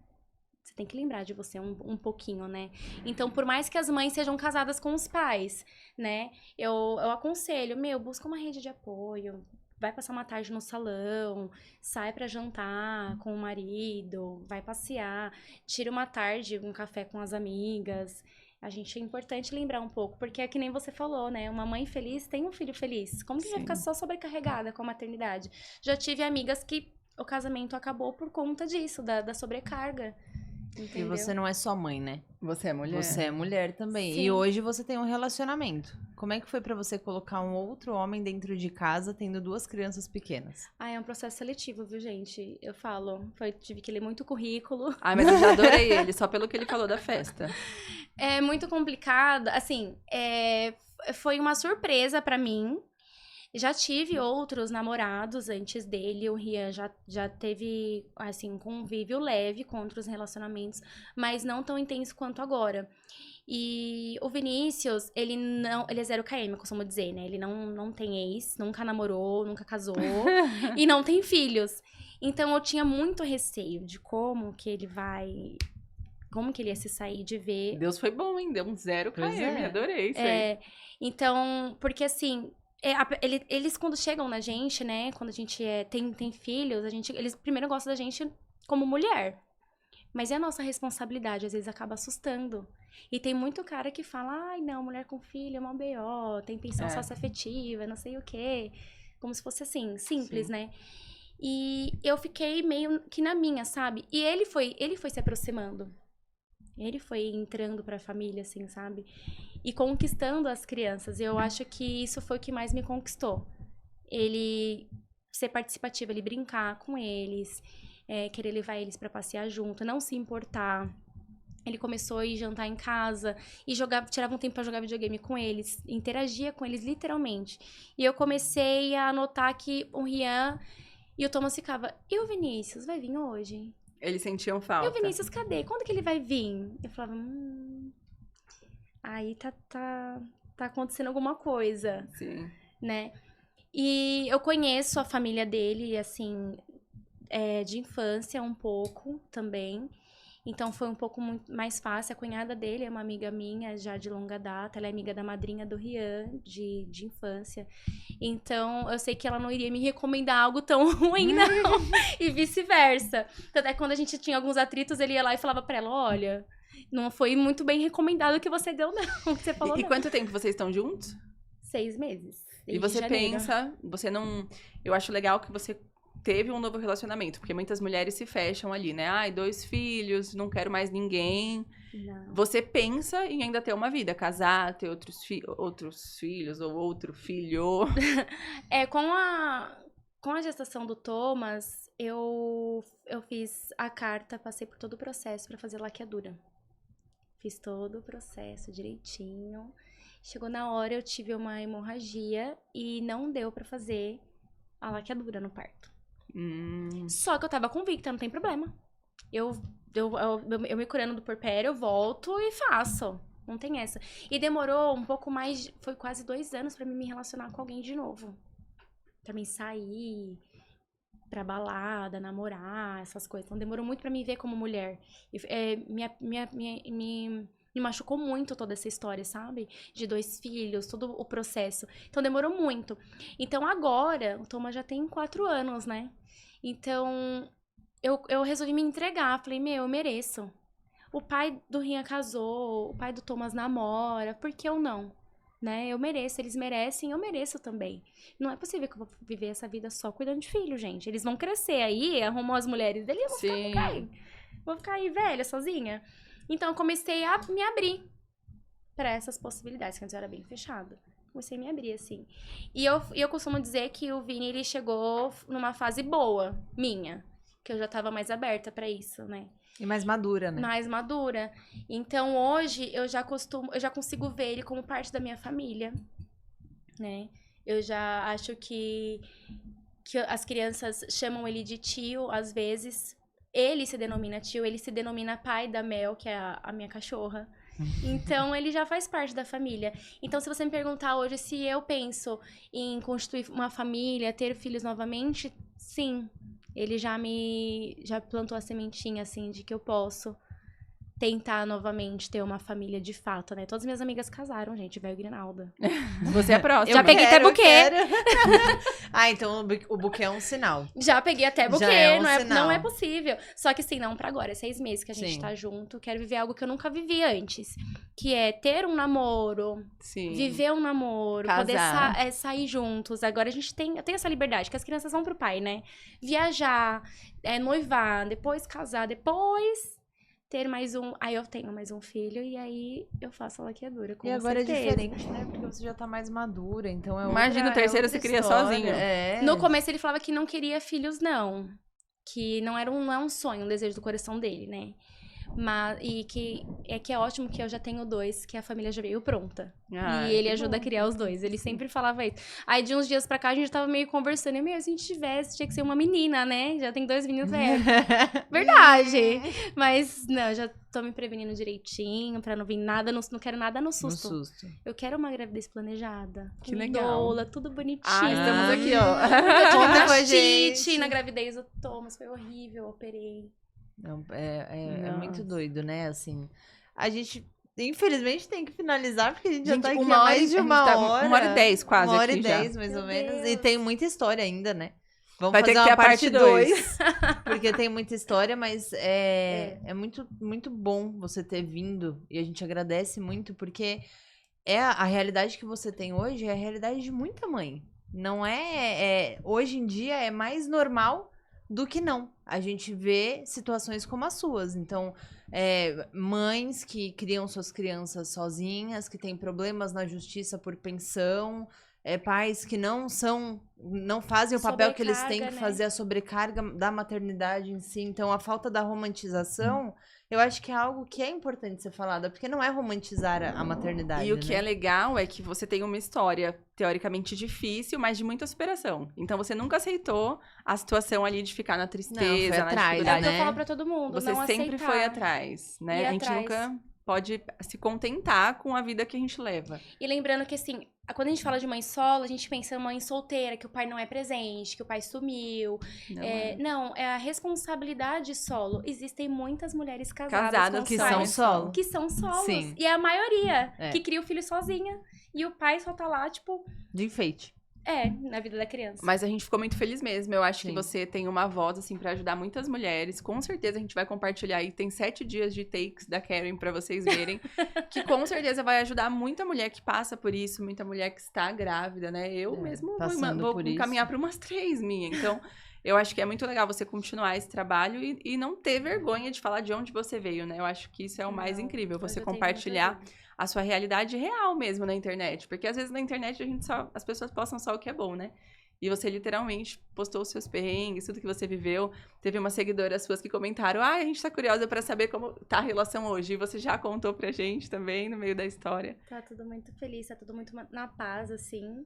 Você tem que lembrar de você um pouquinho, né? Então, por mais que as mães sejam casadas com os pais, né? Eu aconselho, busca uma rede de apoio, vai passar uma tarde no salão, sai pra jantar com o marido, vai passear, tira uma tarde, um café com as amigas. É importante lembrar um pouco, porque é que nem você falou, né? Uma mãe feliz tem um filho feliz. Como que vai ficar só sobrecarregada com a maternidade? Já tive amigas que o casamento acabou por conta disso, da sobrecarga. Entendeu? E você não é só mãe, né? Você é mulher? Você é mulher também. Sim. E hoje você tem um relacionamento. Como é que foi pra você colocar um outro homem dentro de casa, tendo 2 crianças pequenas? É um processo seletivo, viu, gente? Eu falo, tive que ler muito currículo. Ai, mas eu já adorei ele, só pelo que ele falou da festa. É muito complicado, assim, foi uma surpresa pra mim. Já tive outros namorados antes dele, o Rian já teve, assim, um convívio leve com outros relacionamentos, mas não tão intenso quanto agora. E o Vinícius, ele é 0 km, eu costumo dizer, né? Ele não tem ex, nunca namorou, nunca casou e não tem filhos. Então, eu tinha muito receio de como que ele ia se sair de ver. Deus foi bom, hein? Deu um 0 Pois km, é. adorei isso aí. Então, porque assim, eles quando chegam na gente, né, quando a gente tem filhos, eles primeiro gostam da gente como mulher. Mas é a nossa responsabilidade, às vezes acaba assustando. E tem muito cara que fala, ai não, mulher com filho é uma BO, tem pensão socioafetiva, não sei o quê. Como se fosse assim, simples, Sim. né? E eu fiquei meio que na minha, sabe? E ele foi se aproximando. Ele foi entrando pra família, assim, sabe? E conquistando as crianças. Eu acho que isso foi o que mais me conquistou. Ele ser participativo, ele brincar com eles, querer levar eles pra passear junto, não se importar. Ele começou a ir jantar em casa e tirava um tempo pra jogar videogame com eles, interagia com eles literalmente. E eu comecei a notar que o Rian e o Thomas ficava, e o Vinícius, vai vir hoje? Eles sentiam falta. E o Vinícius, cadê? Quando que ele vai vir? Eu falava, aí tá acontecendo alguma coisa, Sim. né? E eu conheço a família dele, assim, de infância um pouco também. Então, foi um pouco mais fácil. A cunhada dele é uma amiga minha, já de longa data. Ela é amiga da madrinha do Rian, de infância. Então, eu sei que ela não iria me recomendar algo tão ruim, não. E vice-versa. Até quando a gente tinha alguns atritos, ele ia lá e falava pra ela, olha, não foi muito bem recomendado o que você deu, não. O que você falou, E não. quanto tempo vocês estão juntos? 6 meses. E você pensa, você não... Eu acho legal que você teve um novo relacionamento, porque muitas mulheres se fecham ali, né? Ai, 2 filhos, não quero mais ninguém. Não. Você pensa em ainda ter uma vida, casar, ter outros filhos ou outro filho. Com a gestação do Thomas, eu fiz a carta, passei por todo o processo pra fazer laqueadura. Fiz todo o processo direitinho. Chegou na hora, eu tive uma hemorragia e não deu pra fazer a laqueadura no parto. Só que eu tava convicta, não tem problema. Eu me curando do puerpério, eu volto e faço. Não tem essa. E demorou um pouco mais, foi quase 2 anos pra mim me relacionar com alguém de novo. Pra mim sair pra balada, namorar, essas coisas. Então demorou muito pra me ver como mulher. Me machucou muito toda essa história, sabe? De 2 filhos, todo o processo. Então, demorou muito. Então, agora, o Thomas já tem 4 anos, né? Então, eu resolvi me entregar. Falei, eu mereço. O pai do Rian casou, o pai do Thomas namora, por que eu não? Né? Eu mereço, eles merecem, eu mereço também. Não é possível que eu vou viver essa vida só cuidando de filho, gente. Eles vão crescer aí, arrumam as mulheres dele, eu vou ficar aí velha, sozinha. Então, eu comecei a me abrir para essas possibilidades, que antes eu era bem fechada. Comecei a me abrir, assim. E eu costumo dizer que o Vini, ele chegou numa fase boa, minha. Que eu já tava mais aberta para isso, né? E mais madura, né? Mais madura. Então, hoje, eu já consigo ver ele como parte da minha família, né? Eu já acho que as crianças chamam ele de tio, às vezes. Ele se denomina tio, ele se denomina pai da Mel, que é a minha cachorra. Então, ele já faz parte da família. Então, se você me perguntar hoje se eu penso em constituir uma família, ter filhos novamente, sim. Ele já plantou a sementinha, assim, de que eu posso tentar novamente ter uma família de fato, né? Todas as minhas amigas casaram, gente, velho Grinalda. Você é a próxima. Já peguei até buquê. Então o buquê é um sinal. Já peguei até buquê, é não é possível. Só que assim, não pra agora, é 6 meses que a gente Sim. tá junto. Quero viver algo que eu nunca vivi antes. Que é ter um namoro, Sim. viver um namoro, Casar. poder sair juntos. Agora eu tenho essa liberdade, que as crianças vão pro pai, né? Viajar, noivar, depois casar, depois ter mais um... Aí eu tenho mais um filho e aí eu faço a laqueadura, com E agora certeza. é diferente, né? Porque você já tá mais madura, então Imagina, o terceiro se cria sozinho. No começo ele falava que não queria filhos, não. Que não é um sonho, um desejo do coração dele, né? E que é ótimo que eu já tenho 2, que a família já veio pronta. Ai, e ele que ajuda a criar os 2. Ele sempre falava isso. Aí de uns dias pra cá a gente tava meio conversando. E, se a gente tivesse, tinha que ser uma menina, né? Já tem 2 meninos velhos. Verdade. Mas, não, já tô me prevenindo direitinho pra não vir nada, não quero nada no susto. Eu quero uma gravidez planejada. Que legal. Doula, tudo bonitinho. Estamos aqui, ó. Eu tive Conta com a mastite gente. na gravidez do Thomas, foi horrível, eu operei. Não, é muito Nossa. doido, né? Assim, a gente, infelizmente, tem que finalizar, porque a gente já Gente, tá aqui há 1 hora mais de uma hora. 1h10 quase 1h10, aqui já. mais Meu ou menos. E Deus. tem muita história ainda, né? Vamos Vai ter fazer que ter uma a parte 2. Porque tem muita história, mas é muito, muito bom você ter vindo. E a gente agradece muito, porque a realidade que você tem hoje é a realidade de muita mãe. Não hoje em dia é mais normal do que não. A gente vê situações como as suas. Então, mães que criam suas crianças sozinhas, que têm problemas na justiça por pensão, pais que não fazem o papel que eles têm que Sobrecarga, né? fazer, a sobrecarga da maternidade em si. Então, a falta da romantização, Eu acho que é algo que é importante ser falado, porque não é romantizar a maternidade, E o que né? é legal é que você tem uma história teoricamente difícil, mas de muita superação. Então você nunca aceitou a situação ali de ficar na tristeza, Não, foi na atrás, É o dificuldade. que eu né? falo pra todo mundo, Você não sempre aceitar. foi atrás, né? Ir A gente atrás. nunca pode se contentar com a vida que a gente leva. E lembrando que, assim, quando a gente fala de mãe solo, a gente pensa em mãe solteira, que o pai não é presente, que o pai sumiu. Não, é a responsabilidade solo. Existem muitas mulheres casadas com que pais são solo. que são solos. Sim. E é a maioria É. que cria o filho sozinha. E o pai só tá lá, tipo, De enfeite. na vida da criança. Mas a gente ficou muito feliz mesmo. Eu acho que Sim. você tem uma voz, assim, pra ajudar muitas mulheres. Com certeza a gente vai compartilhar aí. Tem 7 dias de takes da Karen pra vocês verem. Que com certeza vai ajudar muita mulher que passa por isso, muita mulher que está grávida, né? Eu mesmo passando vou por encaminhar isso. pra umas 3 minhas. Então, eu acho que é muito legal você continuar esse trabalho e não ter vergonha de falar de onde você veio, né? Eu acho que isso é o mais Não, incrível. hoje Você eu tenho compartilhar muita ajuda. a sua realidade real mesmo na internet. Porque às vezes na internet as pessoas postam só o que é bom, né? E você literalmente postou os seus perrengues, tudo que você viveu. Teve uma seguidora suas que comentaram: a gente tá curiosa pra saber como tá a relação hoje. E você já contou pra gente também, no meio da história. Tá tudo muito feliz, tá tudo muito na paz, assim.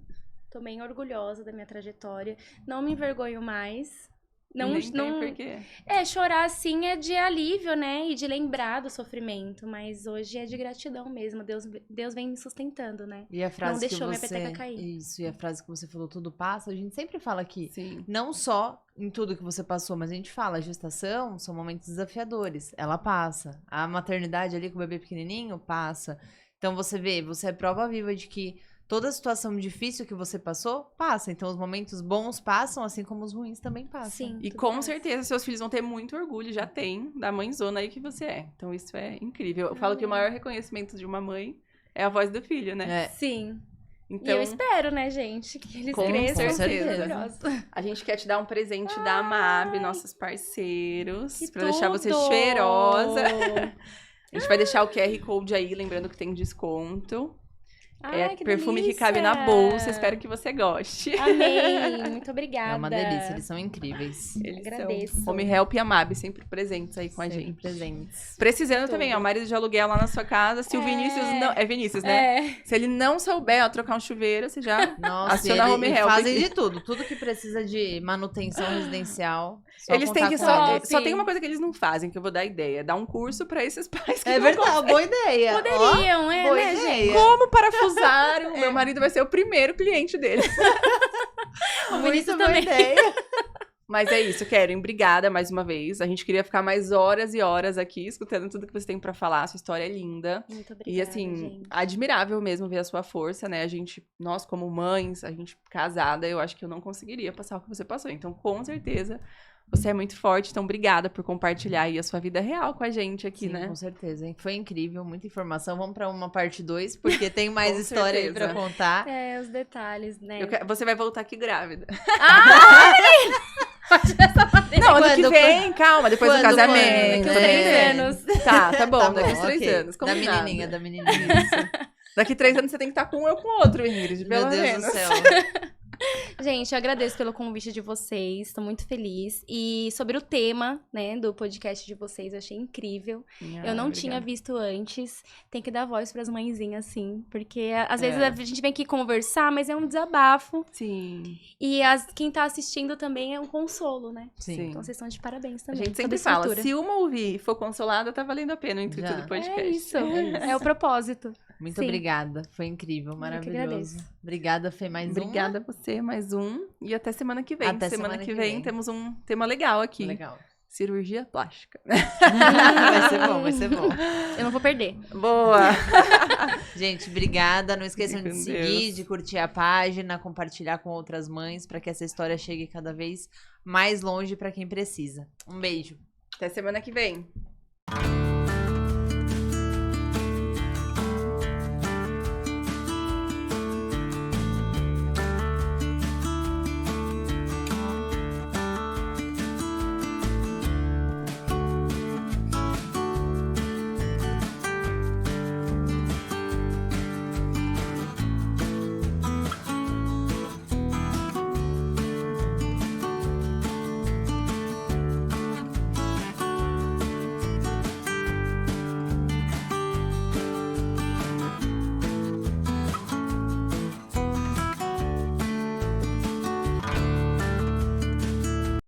Tô bem orgulhosa da minha trajetória. Não me envergonho mais. Não, Nem não, tem porquê. chorar assim é de alívio, né? E de lembrar do sofrimento. Mas hoje é de gratidão mesmo. Deus vem me sustentando, né? E a frase Não deixou que minha você... peteca cair. Isso, e a frase que você falou, tudo passa, a gente sempre fala aqui. Sim. Não só em tudo que você passou, mas a gente fala, a gestação são momentos desafiadores. Ela passa. A maternidade ali com o bebê pequenininho, passa. Então você vê, você é prova viva de que toda situação difícil que você passou, passa. Então os momentos bons passam, assim como os ruins também passam. Sim. E tudo com passa. certeza seus filhos vão ter muito orgulho, já tem, da mãezona aí que você é. Então isso é incrível. Eu falo que o maior reconhecimento de uma mãe é a voz do filho, né? É. Sim. Então, E eu espero, né, gente, que eles Com cresçam certeza. orgulhosos. a gente quer te dar um presente da Amab, nossos parceiros, Que pra deixar você tudo! cheirosa. A gente vai deixar o QR Code aí, lembrando que tem desconto. Ai, que perfume delícia! que cabe na bolsa, espero que você goste. Amei, muito obrigada. É uma delícia, eles são incríveis. Eles Agradeço. são Home Help e Amab, sempre presentes aí com a Sempre gente. presentes. Precisando Tudo. também, ó, marido de aluguel lá na sua casa. Se o Vinícius não... É Vinícius, né? É. Se ele não souber, ó, trocar um chuveiro, você já... Nossa, Aciona a Home eles Help fazem aqui. de tudo. Tudo que precisa de manutenção residencial. Só Eles têm contar que com só... eles. Só Sim. tem uma coisa que eles não fazem, que eu vou dar ideia. Dar um curso pra esses pais que É não verdade, boa ideia. Poderiam, Ó, boa né, ideia. gente? Como parafusar? O meu marido vai ser o primeiro cliente dele. O Muito Vinícius boa também. ideia. Mas é isso, Karen. Obrigada mais uma vez. A gente queria ficar mais horas e horas aqui, escutando tudo que você tem pra falar. Sua história é linda. Muito obrigada, E assim, gente. admirável mesmo ver a sua força, né? Nós como mães, a gente casada, eu acho que eu não conseguiria passar o que você passou. Então, com certeza, você é muito forte. Então, obrigada por compartilhar aí a sua vida real com a gente aqui, Sim, né? com certeza. Hein? Foi incrível, muita informação. Vamos pra uma parte 2, porque tem mais Com história aí certeza. pra contar. É, os detalhes, né? Você vai voltar aqui grávida. Não, Não, ano que Quando? vem, calma, depois do Quando? casamento. daqui uns É. 3 anos. Tá bom, Tá daqui uns 3 ok. anos. Da Combinado. menininha, da menininha. Isso. Daqui 3 anos você tem que estar com um ou com outro, Ingrid, pelo Meu Deus menos. do céu. Gente, eu agradeço pelo convite de vocês, tô muito feliz. E sobre o tema, né, do podcast de vocês, eu achei incrível. Eu não tinha visto antes. Tem que dar voz pras mãezinhas, sim. Porque às vezes a gente vem aqui conversar, mas é um desabafo. Sim. E quem tá assistindo também é um consolo, né? Sim. Então vocês estão de parabéns A também. gente toda sempre fala, estrutura. se uma ouvir e for consolada, tá valendo a pena o intuito Já. do podcast. É isso. É o propósito. Muito Sim. obrigada. Foi incrível, que maravilhoso. agradeço. Obrigada, Fê, mais Obrigada a você, mais um. E até semana que vem. Até semana semana que que vem vem. temos um tema legal aqui. Legal. Cirurgia plástica. Vai ser bom, vai ser bom. Eu não vou perder. Boa! Gente, obrigada. Não esqueçam Fique de com seguir, Deus. de curtir a página, compartilhar com outras mães, para que essa história chegue cada vez mais longe para quem precisa. Um beijo. Até semana que vem.